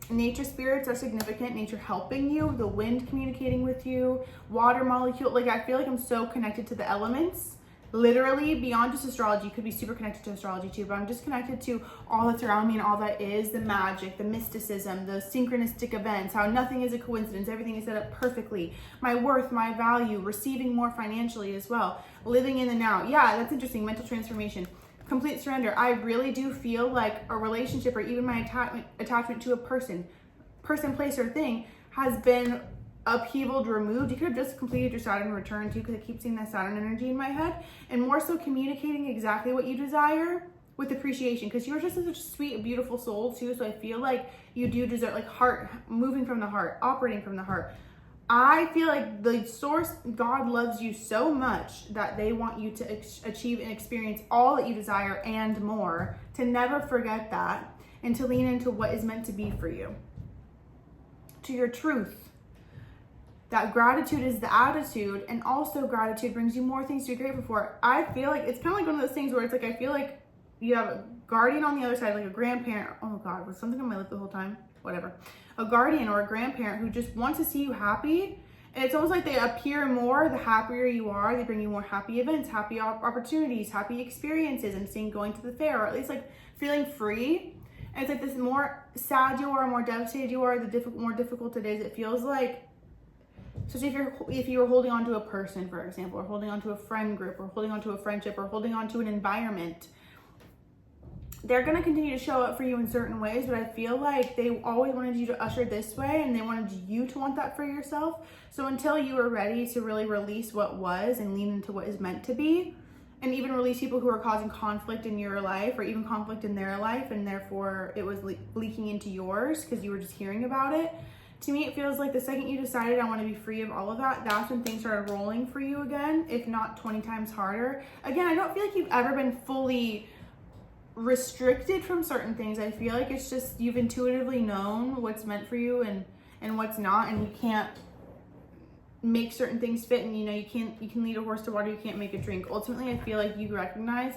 Nature spirits are significant, nature helping you, the wind communicating with you, water molecule, like I feel like I'm so connected to the elements. Literally beyond just astrology, could be super connected to astrology too, but I'm just connected to all that's around me and all that is, the magic, the mysticism, the synchronistic events, how nothing is a coincidence, everything is set up perfectly, my worth, my value, receiving more financially as well, living in the now. Yeah, that's interesting, mental transformation, complete surrender. I really do feel like a relationship or even my attachment to a person, place, or thing has been upheavaled, removed. You could have just completed your Saturn return too, because I keep seeing that Saturn energy in my head, and more so communicating exactly what you desire with appreciation, because you're just such a sweet, beautiful soul too. So I feel like you do deserve, like, heart, moving from the heart, operating from the heart. I feel like the source, God, loves you so much that they want you to achieve and experience all that you desire and more, to never forget that, and to lean into what is meant to be for you, to your truth. That gratitude is the attitude, and also gratitude brings you more things to be grateful for. I feel like it's kind of like one of those things where it's like, I feel like you have a guardian on the other side, like a grandparent. Oh God, was something on my lip the whole time? Whatever. A guardian or a grandparent who just wants to see you happy. And it's almost like they appear more the happier you are. They bring you more happy events, happy opportunities, happy experiences. I'm seeing going to the fair, or at least like feeling free. And it's like this more sad you are, more devastated you are, the more difficult it is. It feels like, especially if you were holding on to a person, for example, or holding on to a friend group, or holding on to a friendship, or holding on to an environment, they're going to continue to show up for you in certain ways, but I feel like they always wanted you to usher this way, and they wanted you to want that for yourself. So until you are ready to really release what was and lean into what is meant to be, and even release people who are causing conflict in your life, or even conflict in their life, and therefore it was leaking into yours because you were just hearing about it. To me, it feels like the second you decided I want to be free of all of that, that's when things started rolling for you again, if not 20 times harder. Again, I don't feel like you've ever been fully restricted from certain things. I feel like it's just you've intuitively known what's meant for you and what's not, and you can't make certain things fit, and you know you can lead a horse to water, you can't make it drink. Ultimately, I feel like you recognize,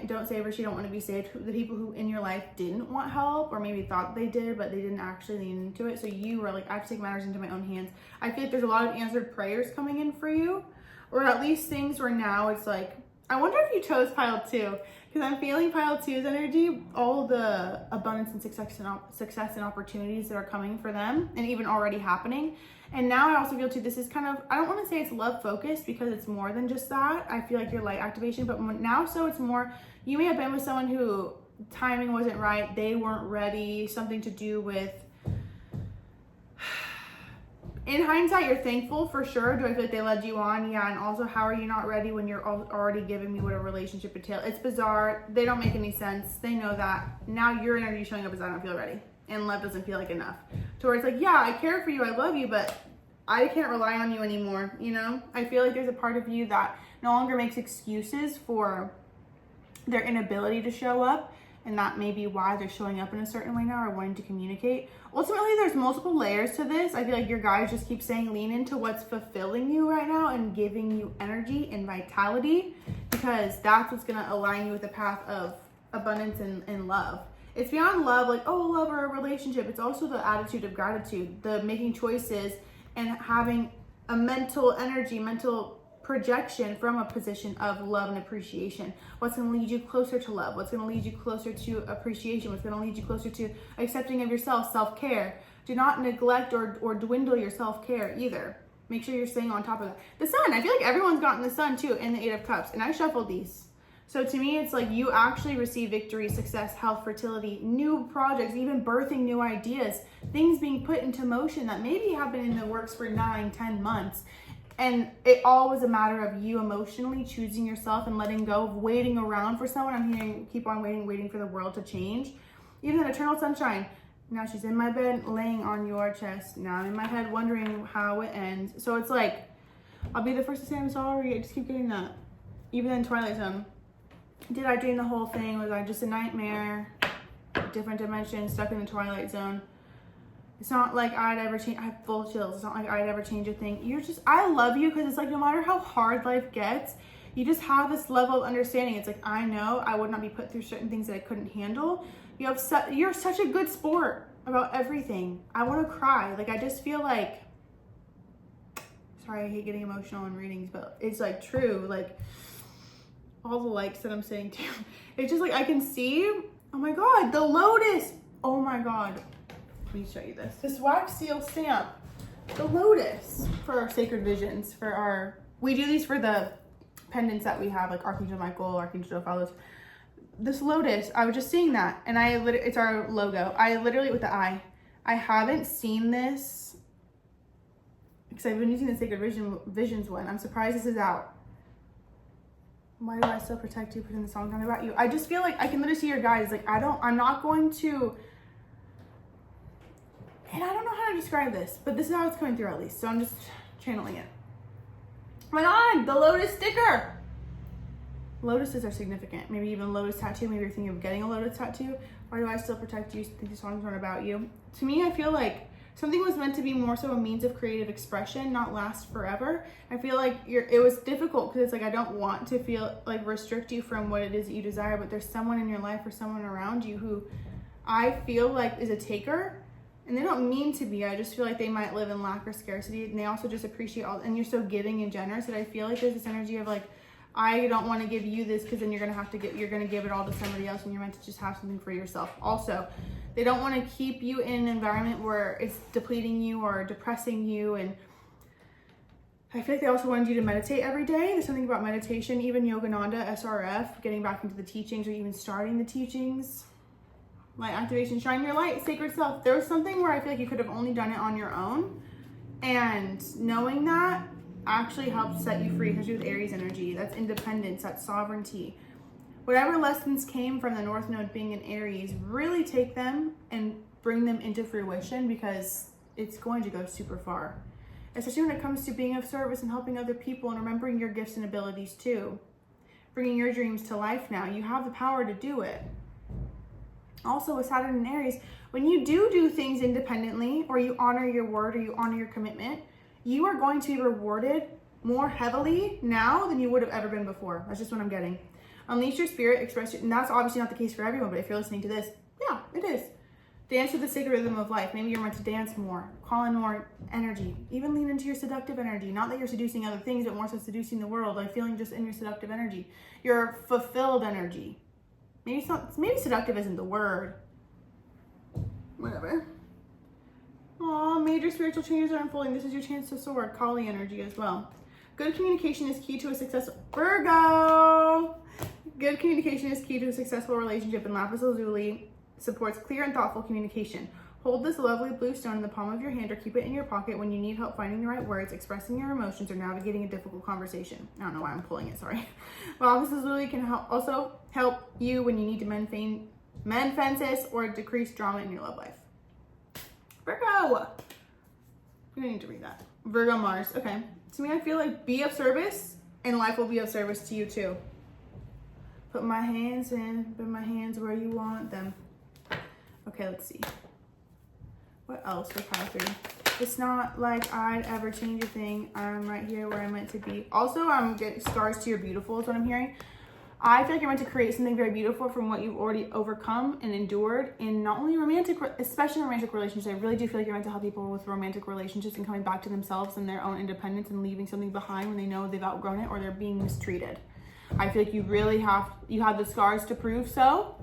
don't save her, she don't want to be saved. The people who in your life didn't want help, or maybe thought they did, but they didn't actually lean into it. So you were like, I have to take matters into my own hands. I feel like there's a lot of answered prayers coming in for you, or at least things where now it's like, I wonder if you chose pile 2, because I'm feeling pile 2's energy, all the abundance and success and opportunities that are coming for them, and even already happening. And now I also feel too, this is kind of, I don't want to say it's love focused, because it's more than just that. I feel like your light activation, but now, so it's more, you may have been with someone who timing wasn't right, they weren't ready, something to do with, in hindsight, you're thankful for sure. Do I feel like they led you on? Yeah. And also, how are you not ready when you're already giving me what a relationship entails? It's bizarre. They don't make any sense. They know that. Now your energy showing up is I don't feel ready. And love doesn't feel like enough. To where it's like, yeah, I care for you, I love you, but I can't rely on you anymore, you know? I feel like there's a part of you that no longer makes excuses for their inability to show up, and that may be why they're showing up in a certain way now, or wanting to communicate. Ultimately, there's multiple layers to this. I feel like your guys just keep saying lean into what's fulfilling you right now and giving you energy and vitality, because that's what's gonna align you with the path of abundance and love. It's beyond love, like, oh, love or a relationship. It's also the attitude of gratitude, the making choices and having a mental energy, mental projection from a position of love and appreciation. What's going to lead you closer to love? What's going to lead you closer to appreciation? What's going to lead you closer to accepting of yourself, self-care? Do not neglect or dwindle your self-care either. Make sure you're staying on top of that. The sun, I feel like everyone's gotten the sun too in the 8 of Cups, and I shuffled these. So to me, it's like you actually receive victory, success, health, fertility, new projects, even birthing new ideas, things being put into motion that maybe have been in the works for 9-10 months. And it all was a matter of you emotionally choosing yourself and letting go of waiting around for someone. I'm hearing keep on waiting for the world to change. Even that eternal sunshine. Now she's in my bed, laying on your chest. Now I'm in my head wondering how it ends. So it's like, I'll be the first to say I'm sorry. I just keep getting that. Even in Twilight Zone. Did I dream the whole thing? Was I just a nightmare? Different dimension, stuck in the Twilight Zone. It's not like I'd ever change. I have full chills. It's not like I'd ever change a thing. I love you because it's like no matter how hard life gets, you just have this level of understanding. It's like, I know I would not be put through certain things that I couldn't handle. You're such a good sport about everything. I want to cry. Like, I just feel like, sorry, I hate getting emotional in readings, but it's like true. Like, all the likes that I'm saying too. It's just like, I can see, oh my God, the lotus. Oh my God. Let me show you this. This wax seal stamp, the lotus for our sacred visions, we do these for the pendants that we have, like Archangel Michael, Archangel Fellows. This lotus, I was just seeing that, and it's our logo. I literally, with the eye, I haven't seen this because I've been using the Sacred Visions one. I'm surprised this is out. Why do I still protect you? Putting the song down about you. I just feel like I can literally see your guides. Like, I'm not going to, and I don't know how to describe this, but this is how it's coming through at least. So I'm just channeling it. Oh my God, the lotus sticker. Lotuses are significant. Maybe even lotus tattoo. Maybe you're thinking of getting a lotus tattoo. Why do I still protect you? Think the songs aren't about you. To me, I feel like something was meant to be more so a means of creative expression, not last forever. I feel like it was difficult because it's like, I don't want to feel like restrict you from what it is that you desire, but there's someone in your life or someone around you who I feel like is a taker, and they don't mean to be. I just feel like they might live in lack or scarcity, and they also just appreciate and you're so giving and generous that I feel like there's this energy of like, I don't want to give you this because then you're going to give it all to somebody else, and you're meant to just have something for yourself. Also, they don't want to keep you in an environment where it's depleting you or depressing you. And I feel like they also wanted you to meditate every day. There's something about meditation, even Yogananda, SRF, getting back into the teachings or even starting the teachings. Light activation, shine your light, sacred self. There was something where I feel like you could have only done it on your own. And knowing that actually helps set you free, especially with Aries energy. That's independence, that's sovereignty. Whatever lessons came from the North Node being in Aries, really take them and bring them into fruition, because it's going to go super far. Especially when it comes to being of service and helping other people and remembering your gifts and abilities too. Bringing your dreams to life now. You have the power to do it. Also with Saturn and Aries, when you do things independently, or you honor your word or you honor your commitment, you are going to be rewarded more heavily now than you would have ever been before. That's just what I'm getting. Unleash your spirit, express it, and that's obviously not the case for everyone, but if you're listening to this, yeah, it is. Dance to the sacred rhythm of life. Maybe you're meant to dance more, call in more energy, even lean into your seductive energy. Not that you're seducing other things, but more so seducing the world, like feeling just in your seductive energy, your fulfilled energy. Maybe seductive isn't the word. Whatever. Aw, major spiritual changes are unfolding. This is your chance to soar. Kali energy as well. Good communication is key to a successful Virgo. Good communication is key to a successful relationship, and lapis lazuli supports clear and thoughtful communication. Hold this lovely blue stone in the palm of your hand or keep it in your pocket when you need help finding the right words, expressing your emotions, or navigating a difficult conversation. I don't know why I'm pulling it, sorry. Lapis lazuli can also help you when you need to mend fences or decrease drama in your love life. Virgo! We don't need to read that. Virgo Mars, okay. To me, I feel like be of service and life will be of service to you too. Put my hands where you want them. Okay, let's see. What else for pile 3? It's not like I'd ever change a thing. I'm right here where I'm meant to be. Also, I'm getting scars to your beautiful is what I'm hearing. I feel like you're meant to create something very beautiful from what you've already overcome and endured in not only romantic, especially romantic relationships. I really do feel like you're meant to help people with romantic relationships and coming back to themselves and their own independence and leaving something behind when they know they've outgrown it or they're being mistreated. I feel like you really have the scars to prove so.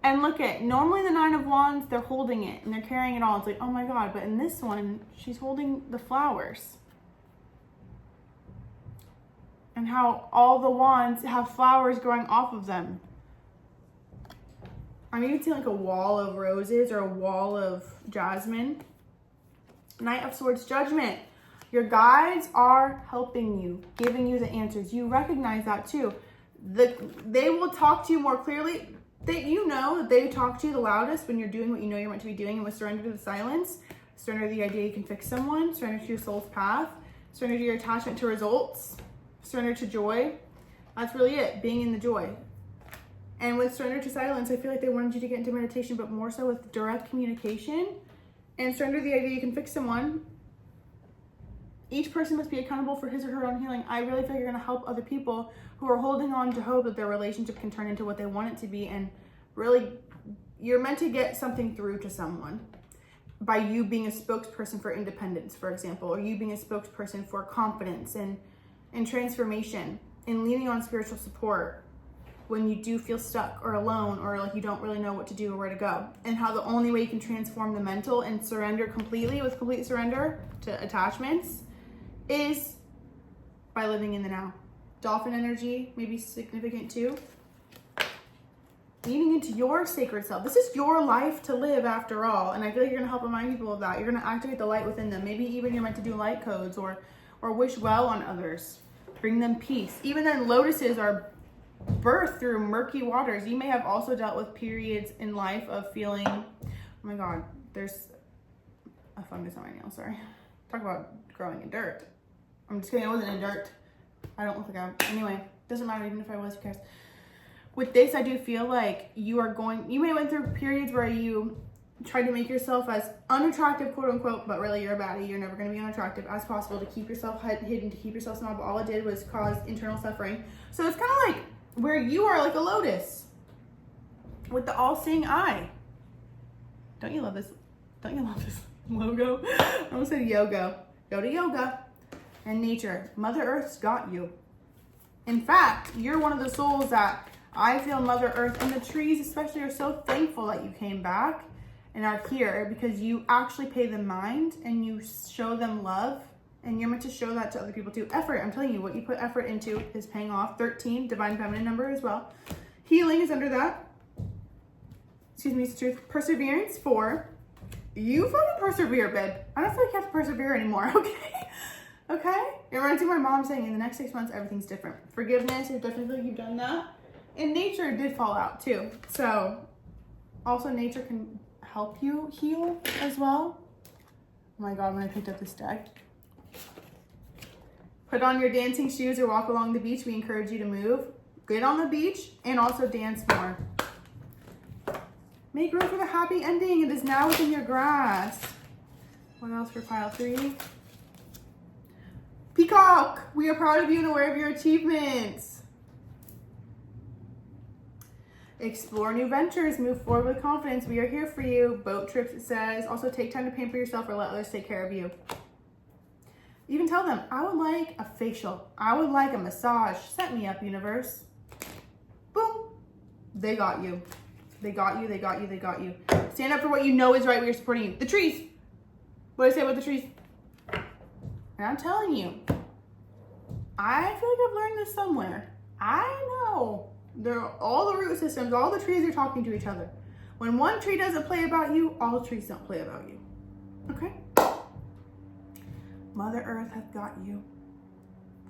And look at, normally the 9 of Wands, they're holding it and they're carrying it all. It's like, oh my God, but in this one, she's holding the flowers. and how all the wands have flowers growing off of them. I'm even seeing like a wall of roses or a wall of jasmine. Knight of Swords, Judgment. Your guides are helping you, giving you the answers. You recognize that too. They will talk to you more clearly. You know that they talk to you the loudest when you're doing what you know you're meant to be doing, and with surrender to the silence, surrender to the idea you can fix someone, surrender to your soul's path, surrender to your attachment to results, surrender to joy. That's really it, being in the joy. And with surrender to silence, I feel like they wanted you to get into meditation, but more so with direct communication, and surrender to the idea you can fix someone. Each person must be accountable for his or her own healing. I really feel like you're going to help other people who are holding on to hope that their relationship can turn into what they want it to be. And really, you're meant to get something through to someone by you being a spokesperson for independence, for example, or you being a spokesperson for confidence and transformation, and leaning on spiritual support when you do feel stuck or alone, or like you don't really know what to do or where to go. And how the only way you can transform the mental and surrender completely, with complete surrender to attachments, is by living in the now. Dolphin energy may be significant too. Leaning into your sacred self. This is your life to live after all. And I feel like you're gonna help remind people of that. You're gonna activate the light within them. Maybe even you're meant to do light codes or wish well on others. Bring them peace. Even then, lotuses are birthed through murky waters. You may have also dealt with periods in life of feeling, oh my God, there's a fungus on my nail, sorry. Talk about growing in dirt. I'm just kidding, I wasn't in dirt. I don't look like anyway, doesn't matter even if I was, who cares. With this, I do feel like you may have went through periods where you tried to make yourself as unattractive, quote unquote, but really you're a baddie, you're never gonna be unattractive, as possible, to keep yourself hidden, to keep yourself small, but all it did was cause internal suffering. So it's kind of like where you are like a lotus with the all-seeing eye. Don't you love this? Don't you love this logo? I almost said yoga. Go to yoga and nature. Mother Earth's got you. In fact, you're one of the souls that I feel Mother Earth and the trees especially are so thankful that you came back and are here, because you actually pay them mind and you show them love, and you're meant to show that to other people too. Effort, I'm telling you, what you put effort into is paying off. 13, divine feminine number as well. Healing is under that. Excuse me, it's truth. Perseverance, 4. You fucking persevere, babe. I don't feel like you have to persevere anymore, okay? Okay? It reminds me of my mom saying in the next 6 months, everything's different. Forgiveness, I definitely feel like you've done that. And nature did fall out too. So also nature can help you heal as well. Oh my God, when I picked up this deck. Put on your dancing shoes or walk along the beach. We encourage you to move. Get on the beach and also dance more. Make room for the happy ending. It is now within your grasp. What else for pile 3? Peacock, we are proud of you and aware of your achievements. Explore new ventures, move forward with confidence. We are here for you. Boat trips, it says. Also take time to pamper yourself or let others take care of you. Even tell them, I would like a facial. I would like a massage. Set me up, universe. Boom. They got you. They got you, they got you, they got you. Stand up for what you know is right. We are supporting you. The trees. What did I say about the trees? And I'm telling you, I feel like I've learned this somewhere. I know. All the root systems, all the trees are talking to each other. When one tree doesn't play about you, all trees don't play about you. Okay? Mother Earth has got you.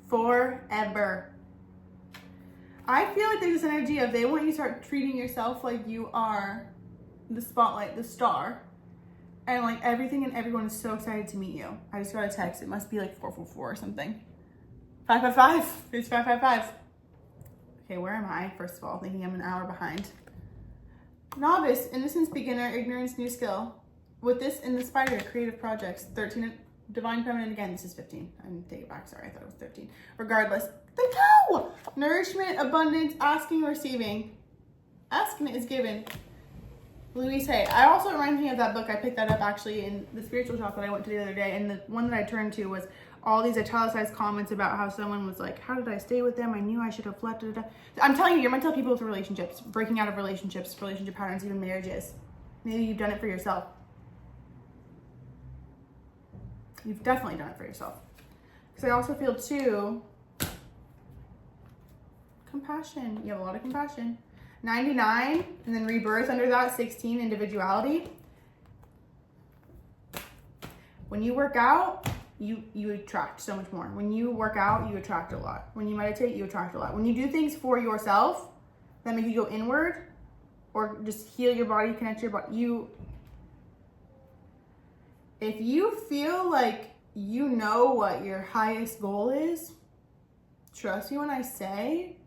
Forever. I feel like there's this energy of they want you to start treating yourself like you are the spotlight, the star. And like everything and everyone is so excited to meet you. I just got a text. It must be like 444 or something. 555. It's 555. Okay, where am I? First of all, thinking I'm an hour behind. Novice, innocence, beginner, ignorance, new skill. With this in the spider, creative projects. 13, divine feminine, again, this is 15. I didn't take it back, sorry, I thought it was 13. Regardless, the cow! Nourishment, abundance, asking, receiving. Asking is given. Louise Hay. I also reminds me of that book. I picked that up actually in the spiritual shop that I went to the other day. And the one that I turned to was all these italicized comments about how someone was like, how did I stay with them? I knew I should have left. I'm telling you, you're meant to tell people with relationships, breaking out of relationships, relationship patterns, even marriages. Maybe you've done it for yourself. You've definitely done it for yourself. Because I also feel too, compassion. You have a lot of compassion. 99, and then rebirth under that, 16, individuality. When you work out, you attract so much more. When you work out, you attract a lot. When you meditate, you attract a lot. When you do things for yourself that make you go inward, or just heal your body, connect your body, if you feel like you know what your highest goal is, trust me when I say,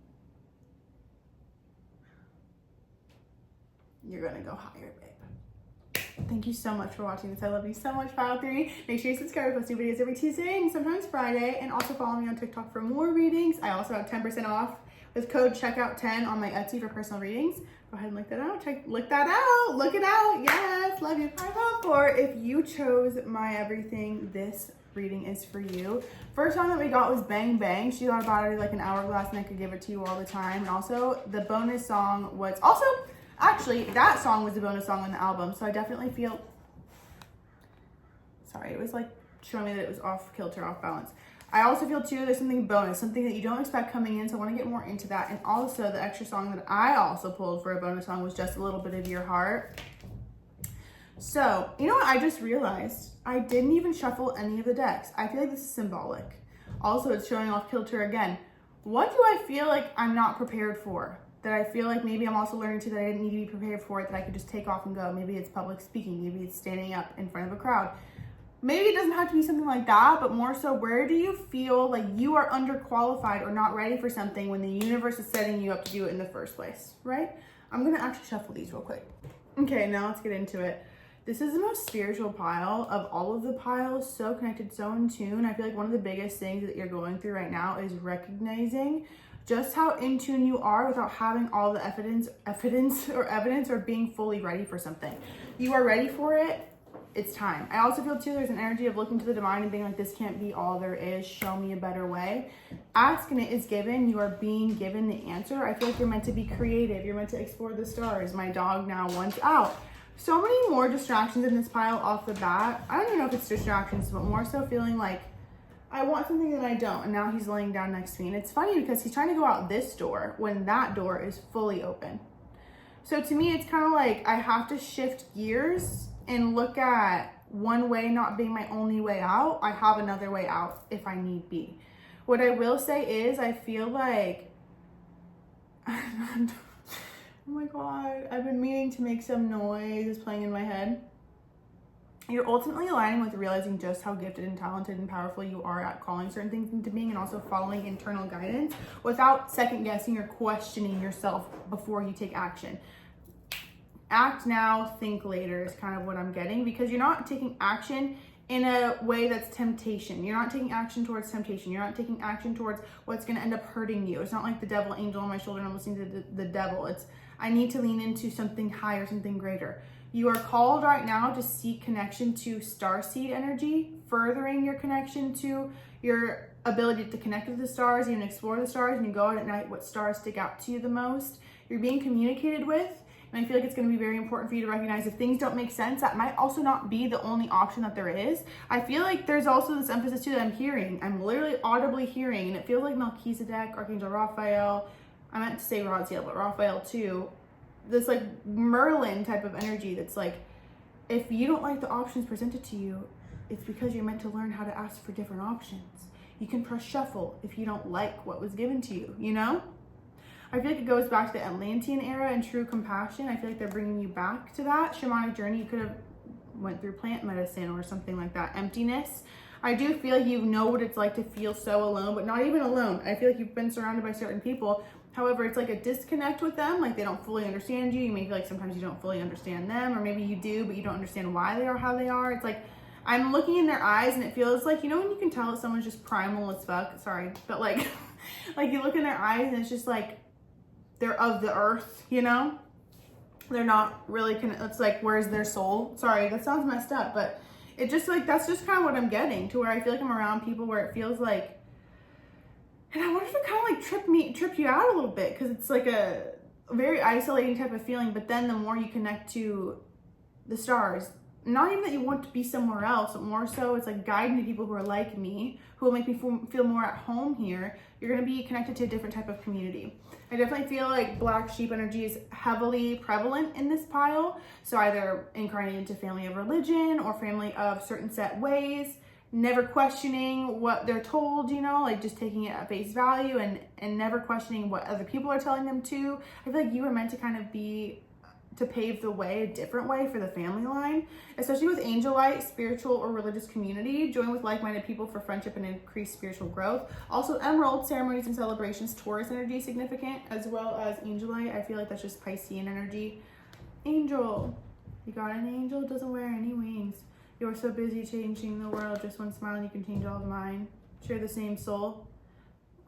you're gonna go higher, babe. Thank you so much for watching this. I love you so much, Pile 3. Make sure you subscribe. I post new videos every Tuesday and sometimes Friday. And also follow me on TikTok for more readings. I also have 10% off with code checkout10 on my Etsy for personal readings. Go ahead and look that out. Look that out. Look it out. Yes, love you. Hi, Pile 4. If you chose my everything, this reading is for you. First song that we got was Bang Bang. She got about it like an hourglass and I could give it to you all the time. And also the bonus song was also... Actually, that song was the bonus song on the album, so I definitely feel... Sorry, it was like showing me that it was off kilter, off balance. I also feel too there's something bonus, something that you don't expect coming in, so I want to get more into that. And also the extra song that I also pulled for a bonus song was Just a Little Bit of Your Heart. So, you know what I just realized? I didn't even shuffle any of the decks. I feel like this is symbolic. Also, it's showing off kilter again. What do I feel like I'm not prepared for? That I feel like maybe I'm also learning too that I didn't need to be prepared for it, that I could just take off and go. Maybe it's public speaking, maybe it's standing up in front of a crowd. Maybe it doesn't have to be something like that, but more so, where do you feel like you are underqualified or not ready for something when the universe is setting you up to do it in the first place, right? I'm gonna actually shuffle these real quick. Okay, now let's get into it. This is the most spiritual pile of all of the piles, so connected, so in tune. I feel like one of the biggest things that you're going through right now is recognizing just how in tune you are without having all the evidence or being fully ready for something. You are ready for it. It's time. I also feel too there's an energy of looking to the divine and being like, this can't be all there is. Show me a better way. Ask and it is given. You are being given the answer. I feel like you're meant to be creative. You're meant to explore the stars. My dog now wants out. So many more distractions in this pile off the bat. I don't even know if it's distractions, but more so feeling like I want something that I don't, and now he's laying down next to me. And it's funny because he's trying to go out this door when that door is fully open. So to me, it's kind of like I have to shift gears and look at one way not being my only way out. I have another way out if I need be. What I will say is I feel like, oh my God, I've been meaning to make some noise. It's playing in my head. You're ultimately aligning with realizing just how gifted and talented and powerful you are at calling certain things into being and also following internal guidance without second guessing or questioning yourself before you take action. Act now, think later is kind of what I'm getting, because you're not taking action in a way that's temptation. You're not taking action towards temptation. You're not taking action towards what's going to end up hurting you. It's not like the devil angel on my shoulder and I'm listening to the devil. It's I need to lean into something higher, something greater. You are called right now to seek connection to starseed energy, furthering your connection to your ability to connect with the stars, even explore the stars, and you go out at night, what stars stick out to you the most. You're being communicated with, and I feel like it's going to be very important for you to recognize if things don't make sense, that might also not be the only option that there is. I feel like there's also this emphasis too that I'm hearing. I'm literally audibly hearing, and it feels like Melchizedek, Archangel Raphael, I meant to say Raziel, but Raphael too, this like Merlin type of energy that's like, if you don't like the options presented to you, it's because you're meant to learn how to ask for different options. You can press shuffle if you don't like what was given to you, you know? I feel like it goes back to the Atlantean era and true compassion. I feel like they're bringing you back to that shamanic journey. You could have went through plant medicine or something like that. Emptiness. I do feel like you know what it's like to feel so alone, but not even alone. I feel like you've been surrounded by certain people. However, it's like a disconnect with them. Like they don't fully understand you. You may feel like sometimes you don't fully understand them, or maybe you do, but you don't understand why they are how they are. It's like, I'm looking in their eyes and it feels like, you know, when you can tell that someone's just primal as fuck, sorry, but like, like you look in their eyes and it's just like, they're of the earth, you know? They're not really, it's like, where's their soul? Sorry, that sounds messed up, but it just like, that's just kind of what I'm getting to, where I feel like I'm around people where it feels like, and I wonder if it kind of like trip you out a little bit, because it's like a very isolating type of feeling, but then the more you connect to the stars, not even that you want to be somewhere else, but more so it's like guiding the people who are like me, who will make me feel more at home here. You're going to be connected to a different type of community. I definitely feel like black sheep energy is heavily prevalent in this pile. So either incarnated into family of religion or family of certain set ways, never questioning what they're told, you know, like just taking it at face value and never questioning what other people are telling them to. I feel like you were meant to kind of be, to pave the way, a different way for the family line, especially with angel light, spiritual or religious community. Join with like-minded people for friendship and increased spiritual growth. Also emerald ceremonies and celebrations, Taurus energy significant, as well as angel light. I feel like that's just Piscean energy. Angel, you got an angel, doesn't wear any wings. You're so busy changing the world, just one smile and you can change all of mine. Share the same soul.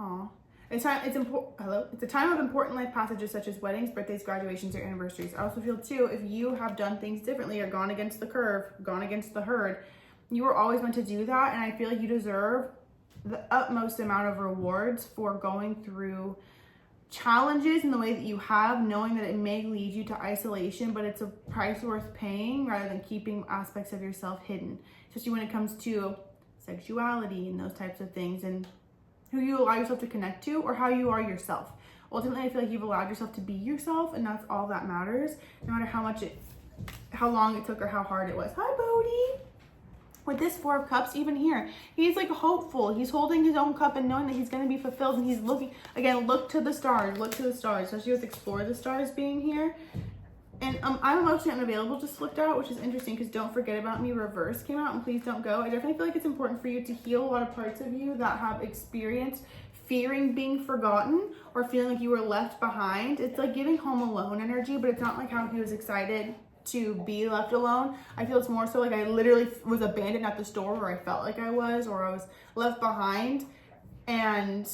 Aw. It's a time of important life passages such as weddings, birthdays, graduations, or anniversaries. I also feel too, if you have done things differently or gone against the curve, gone against the herd, you were always meant to do that. And I feel like you deserve the utmost amount of rewards for going through challenges in the way that you have, knowing that it may lead you to isolation, but it's a price worth paying rather than keeping aspects of yourself hidden, especially when it comes to sexuality and those types of things, and who you allow yourself to connect to or how you are yourself. Ultimately, I feel like you've allowed yourself to be yourself, and that's all that matters, no matter how long it took or how hard it was. Hi, Bodhi. With this Four of Cups, even here, he's like hopeful. He's holding his own cup and knowing that he's going to be fulfilled, and he's looking, again, look to the stars, especially with Explore the Stars being here. And I'm emotionally unavailable just flipped out, which is interesting because Don't Forget About Me reverse came out, and Please Don't Go. I definitely feel like it's important for you to heal a lot of parts of you that have experienced fearing being forgotten or feeling like you were left behind. It's like giving Home Alone energy, but it's not like how he was excited to be left alone. I feel it's more so like I literally was abandoned at the store where I felt like I was, or I was left behind, and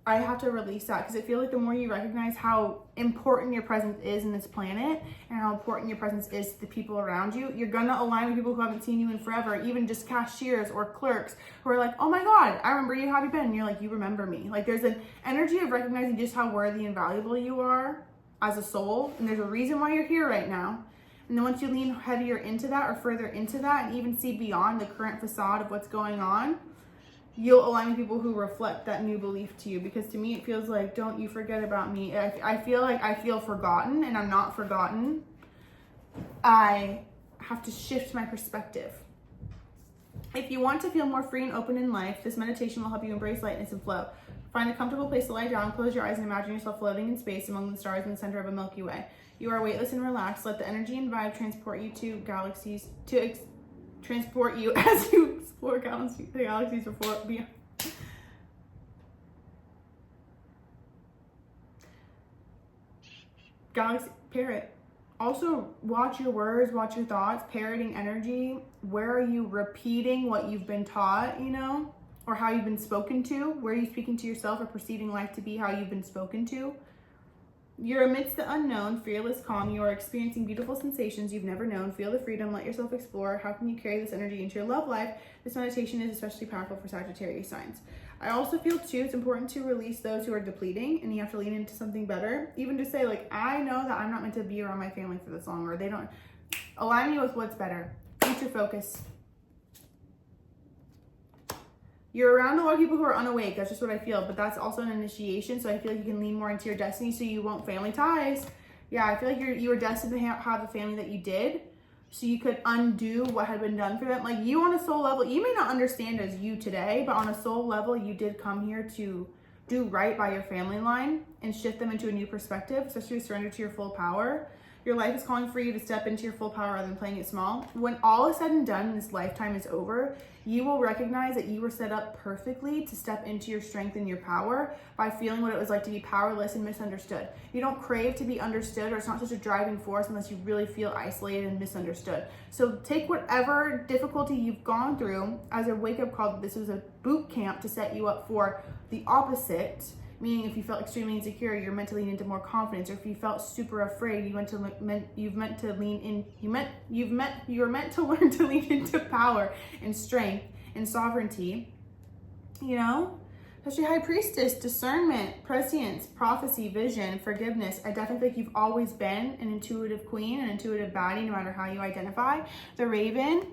I have to release that because I feel like the more you recognize how important your presence is in this planet and how important your presence is to the people around you, you're gonna align with people who haven't seen you in forever, even just cashiers or clerks who are like, oh my God, I remember you, how have you been? And you're like, you remember me. Like there's an energy of recognizing just how worthy and valuable you are as a soul, and there's a reason why you're here right now. And then once you lean heavier into that or further into that and even see beyond the current facade of what's going on, you'll align with people who reflect that new belief to you. Because to me, it feels like, don't you forget about me. I feel like I feel forgotten, and I'm not forgotten. I have to shift my perspective. If you want to feel more free and open in life, this meditation will help you embrace lightness and flow. Find a comfortable place to lie down, close your eyes, and imagine yourself floating in space among the stars in the center of a Milky Way. You are weightless and relaxed. Let the energy and vibe transport you to galaxies, transport you as you explore galaxies before beyond. Galaxy parrot. Also watch your words, watch your thoughts, parroting energy. Where are you repeating what you've been taught, you know, or how you've been spoken to? Where are you speaking to yourself or perceiving life to be how you've been spoken to? You're amidst the unknown, fearless, calm. You are experiencing beautiful sensations you've never known. Feel the freedom, let yourself explore. How can you carry this energy into your love life? This meditation is especially powerful for Sagittarius signs. I also feel too, it's important to release those who are depleting, and you have to lean into something better. Even to say like, I know that I'm not meant to be around my family for this long, or they don't align me with what's better. Future focus. You're around a lot of people who are unawake. That's just what I feel. But that's also an initiation. So I feel like you can lean more into your destiny so you won't family ties. Yeah, I feel like you were destined to have the family that you did. So you could undo what had been done for them. Like you on a soul level, you may not understand as you today, but on a soul level, you did come here to do right by your family line and shift them into a new perspective, especially to surrender to your full power. Your life is calling for you to step into your full power rather than playing it small. When all is said and done and this lifetime is over, you will recognize that you were set up perfectly to step into your strength and your power by feeling what it was like to be powerless and misunderstood. You don't crave to be understood, or it's not such a driving force unless you really feel isolated and misunderstood. So take whatever difficulty you've gone through as a wake-up call that this was a boot camp to set you up for the opposite. Meaning if you felt extremely insecure, you're meant to lean into more confidence. Or if you felt super afraid, you were meant to learn to lean into power and strength and sovereignty, you know? Especially High Priestess, discernment, prescience, prophecy, vision, forgiveness. I definitely think you've always been an intuitive queen, an intuitive baddie, no matter how you identify. The Raven,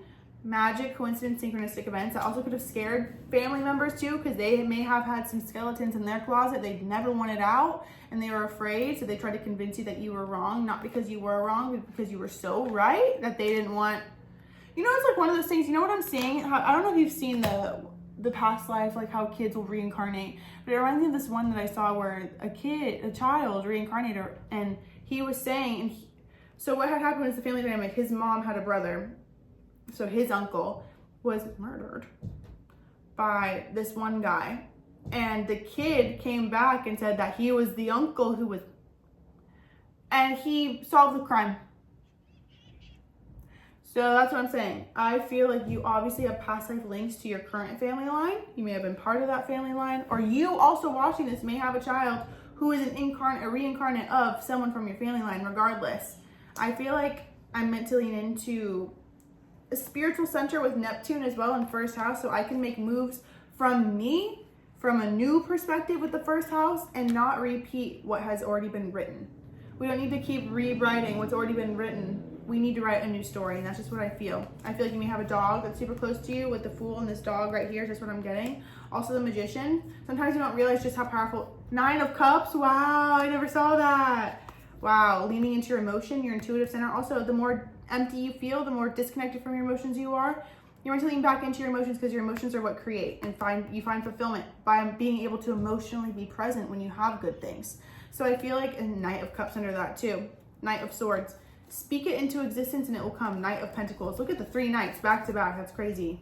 magic, coincidence, synchronistic events. That also could have scared family members too, because they may have had some skeletons in their closet they'd never wanted out, and they were afraid, so they tried to convince you that you were wrong, not because you were wrong, but because you were so right that they didn't want, you know, it's like one of those things, you know what I'm saying? I don't know if you've seen the past life, like how kids will reincarnate, but it reminds me of this one that I saw where a child reincarnated, and he was saying, so what had happened was the family dynamic, his mom had a brother, so his uncle was murdered by this one guy, and the kid came back and said that he was the uncle who was, and he solved the crime. So that's what I'm saying. I feel like you obviously have past life links to your current family line. You may have been part of that family line, or you also watching this may have a child who is a reincarnate of someone from your family line. Regardless, I feel like I'm meant to lean into a spiritual center with Neptune as well in first house, so I can make moves from me, from a new perspective with the first house, and not repeat what has already been written. We don't need to keep rewriting what's already been written. We need to write a new story, and that's just what I feel. I feel like you may have a dog that's super close to you with the Fool and this dog right here is just what I'm getting. Also the Magician. Sometimes you don't realize just how powerful. 9 of Cups, wow, I never saw that. Wow, leaning into your emotion, your intuitive center. Also, the more empty you feel, the more disconnected from your emotions you are. You're meant to lean back into your emotions because your emotions are what create, and you find fulfillment by being able to emotionally be present when you have good things. So I feel like a Knight of Cups under that too. Knight of Swords. Speak it into existence and it will come. Knight of Pentacles. Look at the 3 knights back to back. That's crazy.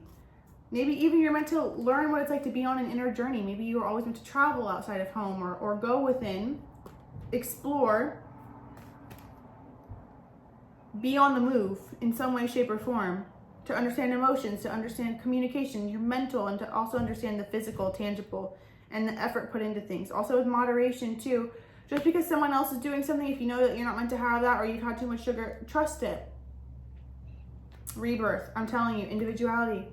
Maybe even you're meant to learn what it's like to be on an inner journey. Maybe you were always meant to travel outside of home, or go within, explore, be on the move in some way, shape, or form, to understand emotions, to understand communication, your mental, and to also understand the physical, tangible, and the effort put into things. Also with moderation too. Just because someone else is doing something, if you know that you're not meant to have that, or you've had too much sugar, trust it. Rebirth, I'm telling you, individuality.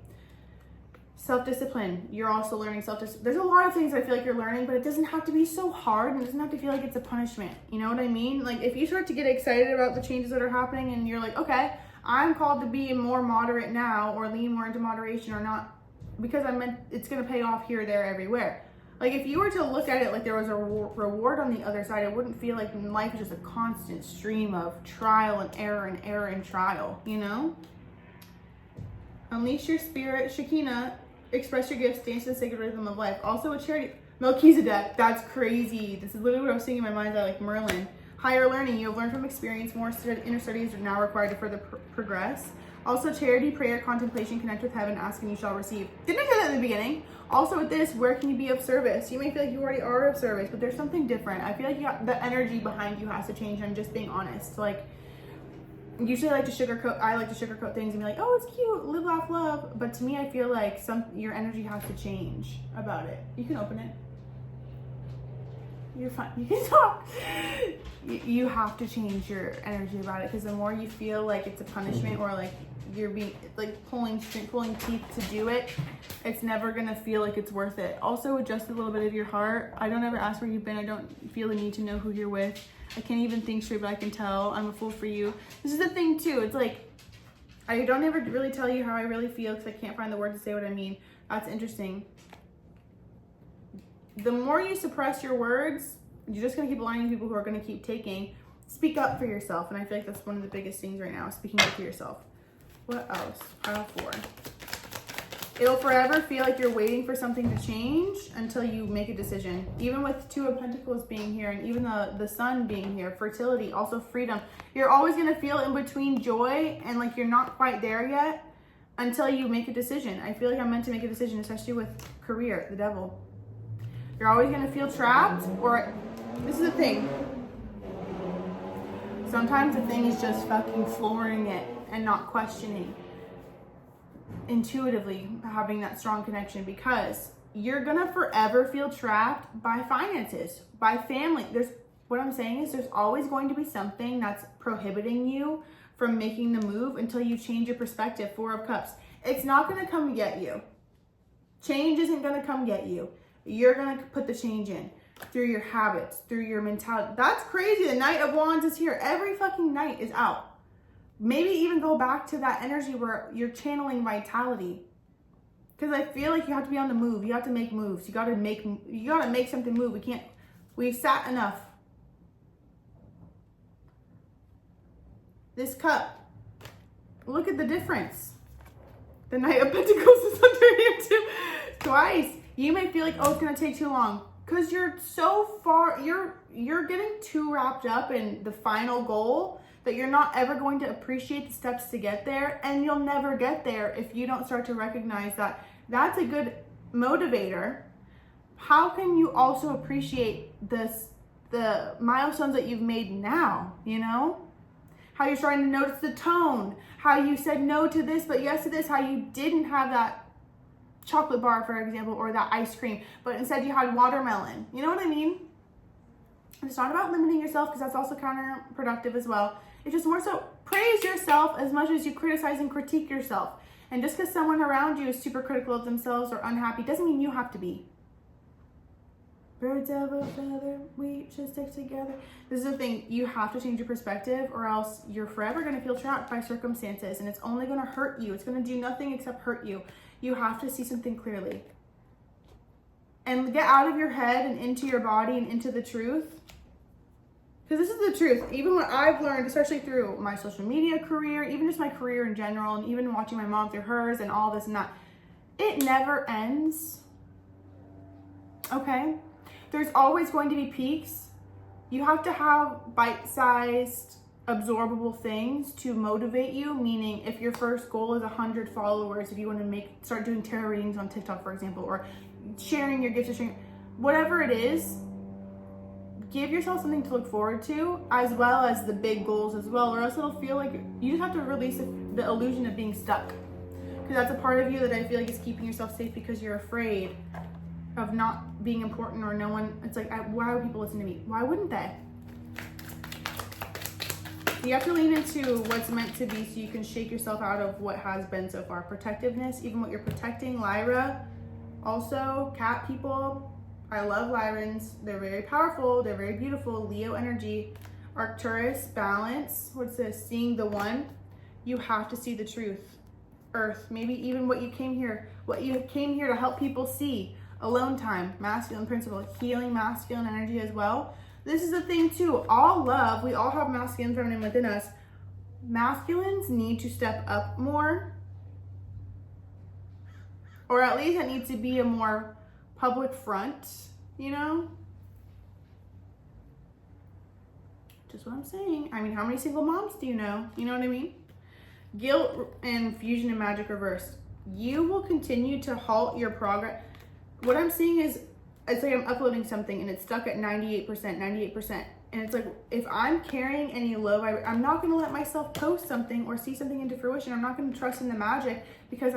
Self-discipline, you're also learning self-discipline. There's a lot of things I feel like you're learning, but it doesn't have to be so hard, and it doesn't have to feel like it's a punishment. You know what I mean? Like if you start to get excited about the changes that are happening and you're like, okay, I'm called to be more moderate now, or lean more into moderation, or not, because it's gonna pay off here, there, everywhere. Like if you were to look at it like there was a reward on the other side, it wouldn't feel like life is just a constant stream of trial and error and error and trial, you know? Unleash your spirit, Shekinah, express your gifts, dance to the sacred rhythm of life. Also a charity, Melchizedek, that's crazy. This is literally what I was thinking in my mind, like Merlin. Higher learning, you have learned from experience, more inner studies are now required to further progress. Also charity, prayer, contemplation, connect with heaven, ask and you shall receive. Didn't I say that in the beginning? Also with this, where can you be of service? You may feel like you already are of service, but there's something different. I feel like the energy behind you has to change. I'm just being honest. Like, usually I like to sugarcoat things and be like, oh, it's cute, live, laugh, love. But to me, I feel like your energy has to change about it. You can open it. You're fine. You can talk. You have to change your energy about it, because the more you feel like it's a punishment, or like you're being like pulling teeth to do it, it's never gonna feel like it's worth it. Also adjust a little bit of your heart. I don't ever ask where you've been. I don't feel the need to know who you're with. I can't even think straight, but I can tell. I'm a fool for you. This is the thing too. It's like I don't ever really tell you how I really feel because I can't find the word to say what I mean. That's interesting. The more you suppress your words, you're just gonna keep aligning people who are gonna keep taking. Speak up for yourself, and I feel like that's one of the biggest things right now, speaking up for yourself. What else? Pile 4. It'll forever feel like you're waiting for something to change until you make a decision. Even with 2 of Pentacles being here, and even the Sun being here, fertility, also freedom. You're always gonna feel in between joy and like you're not quite there yet until you make a decision. I feel like I'm meant to make a decision, especially with career, the Devil. You're always gonna feel trapped, or this is the thing. Sometimes the thing is just fucking flooring it and not questioning. Intuitively having that strong connection, because you're gonna forever feel trapped by finances, by family. What I'm saying is there's always going to be something that's prohibiting you from making the move until you change your perspective. 4 of Cups. It's not gonna come get you. Change isn't gonna come get you. You're going to put the change in through your habits, through your mentality. That's crazy. The Knight of Wands is here. Every fucking night is out. Maybe even go back to that energy where you're channeling vitality. Because I feel like you have to be on the move. You have to make moves. You gotta make something move. We've sat enough. This cup. Look at the difference. The Knight of Pentacles is under here too. Twice. You may feel like, oh, it's gonna take too long. Because you're so far, you're getting too wrapped up in the final goal that you're not ever going to appreciate the steps to get there, and you'll never get there if you don't start to recognize that that's a good motivator. How can you also appreciate the milestones that you've made now, you know? How you're starting to notice the tone, how you said no to this but yes to this, how you didn't have that chocolate bar, for example, or that ice cream, but instead you had watermelon. You know what I mean? It's not about limiting yourself, because that's also counterproductive as well. It's just more so praise yourself as much as you criticize and critique yourself. And just because someone around you is super critical of themselves or unhappy doesn't mean you have to be. Birds of a feather, we should stick together. This is the thing. You have to change your perspective, or else you're forever going to feel trapped by circumstances, and it's only going to hurt you. It's going to do nothing except hurt you. You have to see something clearly. And get out of your head and into your body and into the truth. Because this is the truth. Even what I've learned, especially through my social media career, even just my career in general, and even watching my mom through hers and all this and that, it never ends. Okay? There's always going to be peaks. You have to have bite-sized, absorbable things to motivate you. Meaning, if your first goal is 100 followers, if you want to start doing tarot readings on TikTok, for example, or sharing your gifts, or sharing, whatever it is, give yourself something to look forward to, as well as the big goals as well, or else it'll feel like you just have to release the illusion of being stuck. Because that's a part of you that I feel like is keeping yourself safe, because you're afraid of not being important, or no one. It's like, why would people listen to me? Why wouldn't they? You have to lean into what's meant to be, so you can shake yourself out of what has been so far. Protectiveness, even what you're protecting. Lyra, also cat people. I love Lyrans. They're very powerful. They're very beautiful. Leo energy. Arcturus, balance. What's this? Seeing the one. You have to see the truth. Earth, maybe even what you came here to help people see. Alone time, masculine principle, healing masculine energy as well. This is the thing too. All love, we all have masculine and feminine within us. Masculines need to step up more. Or at least it needs to be a more public front, you know? Just what I'm saying. I mean, how many single moms do you know? You know what I mean? Guilt and fusion and magic reverse. You will continue to halt your progress. What I'm seeing is, it's like I'm uploading something and it's stuck at 98%. And it's like, if I'm carrying any low vibration, I'm not going to let myself post something or see something into fruition. I'm not going to trust in the magic, because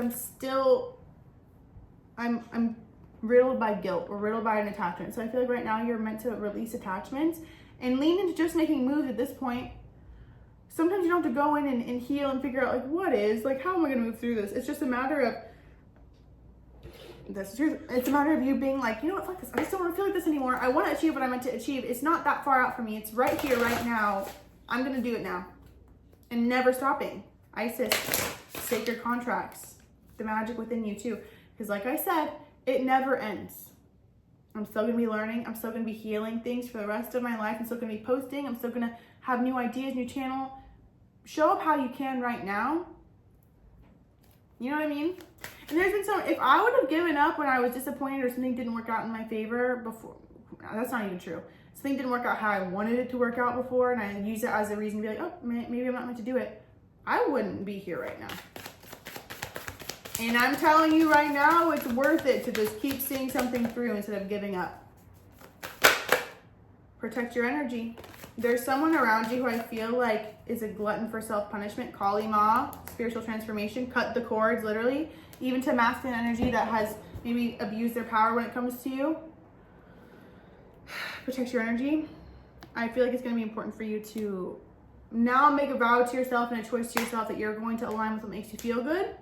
I'm riddled by guilt or riddled by an attachment. So I feel like right now you're meant to release attachments and lean into just making moves at this point. Sometimes you don't have to go in and heal and figure out, like, how am I going to move through this? It's just a matter of, that's the truth. It's a matter of you being like, you know what, fuck this. I just don't want to feel like this anymore. I want to achieve what I meant to achieve. It's not that far out for me. It's right here, right now. I'm going to do it now. And never stopping. Isis, sacred contracts, the magic within you too. Because like I said, it never ends. I'm still going to be learning. I'm still going to be healing things for the rest of my life. I'm still going to be posting. I'm still going to have new ideas, new channel. Show up how you can right now. You know what I mean? And there's been if I would have given up when I was disappointed or something didn't work out in my favor before, that's not even true. Something didn't work out how I wanted it to work out before, and I use it as a reason to be like, oh, maybe I'm not meant to do it. I wouldn't be here right now. And I'm telling you right now, it's worth it to just keep seeing something through instead of giving up. Protect your energy. There's someone around you who I feel like is a glutton for self-punishment. Kali Ma, spiritual transformation, cut the cords, literally. Even to masculine energy that has maybe abused their power when it comes to you. Protect your energy. I feel like it's going to be important for you to now make a vow to yourself and a choice to yourself that you're going to align with what makes you feel good.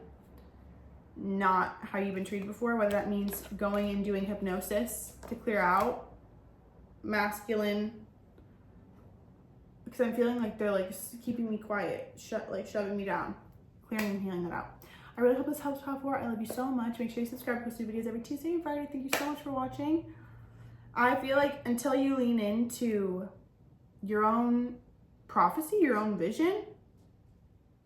not how you've been treated before, whether that means going and doing hypnosis to clear out masculine, because I'm feeling like they're like keeping me quiet, shoving me down, clearing and healing that out. I really hope this helps, Pile 4. I love you so much. Make sure you subscribe to new videos every Tuesday and Friday. Thank you so much for watching. I feel like until you lean into your own prophecy, your own vision,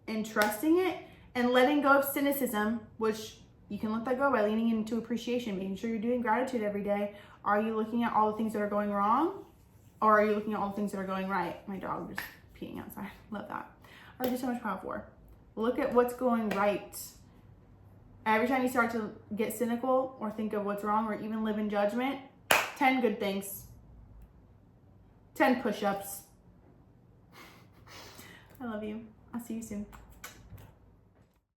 and trusting it, and letting go of cynicism, which you can let that go by leaning into appreciation, making sure you're doing gratitude every day. Are you looking at all the things that are going wrong? Or are you looking at all the things that are going right? My dog just peeing outside. Love that. I love you so much, Pile 4. Look at what's going right. Every time you start to get cynical or think of what's wrong or even live in judgment, 10 good things. 10 push-ups. I love you. I'll see you soon.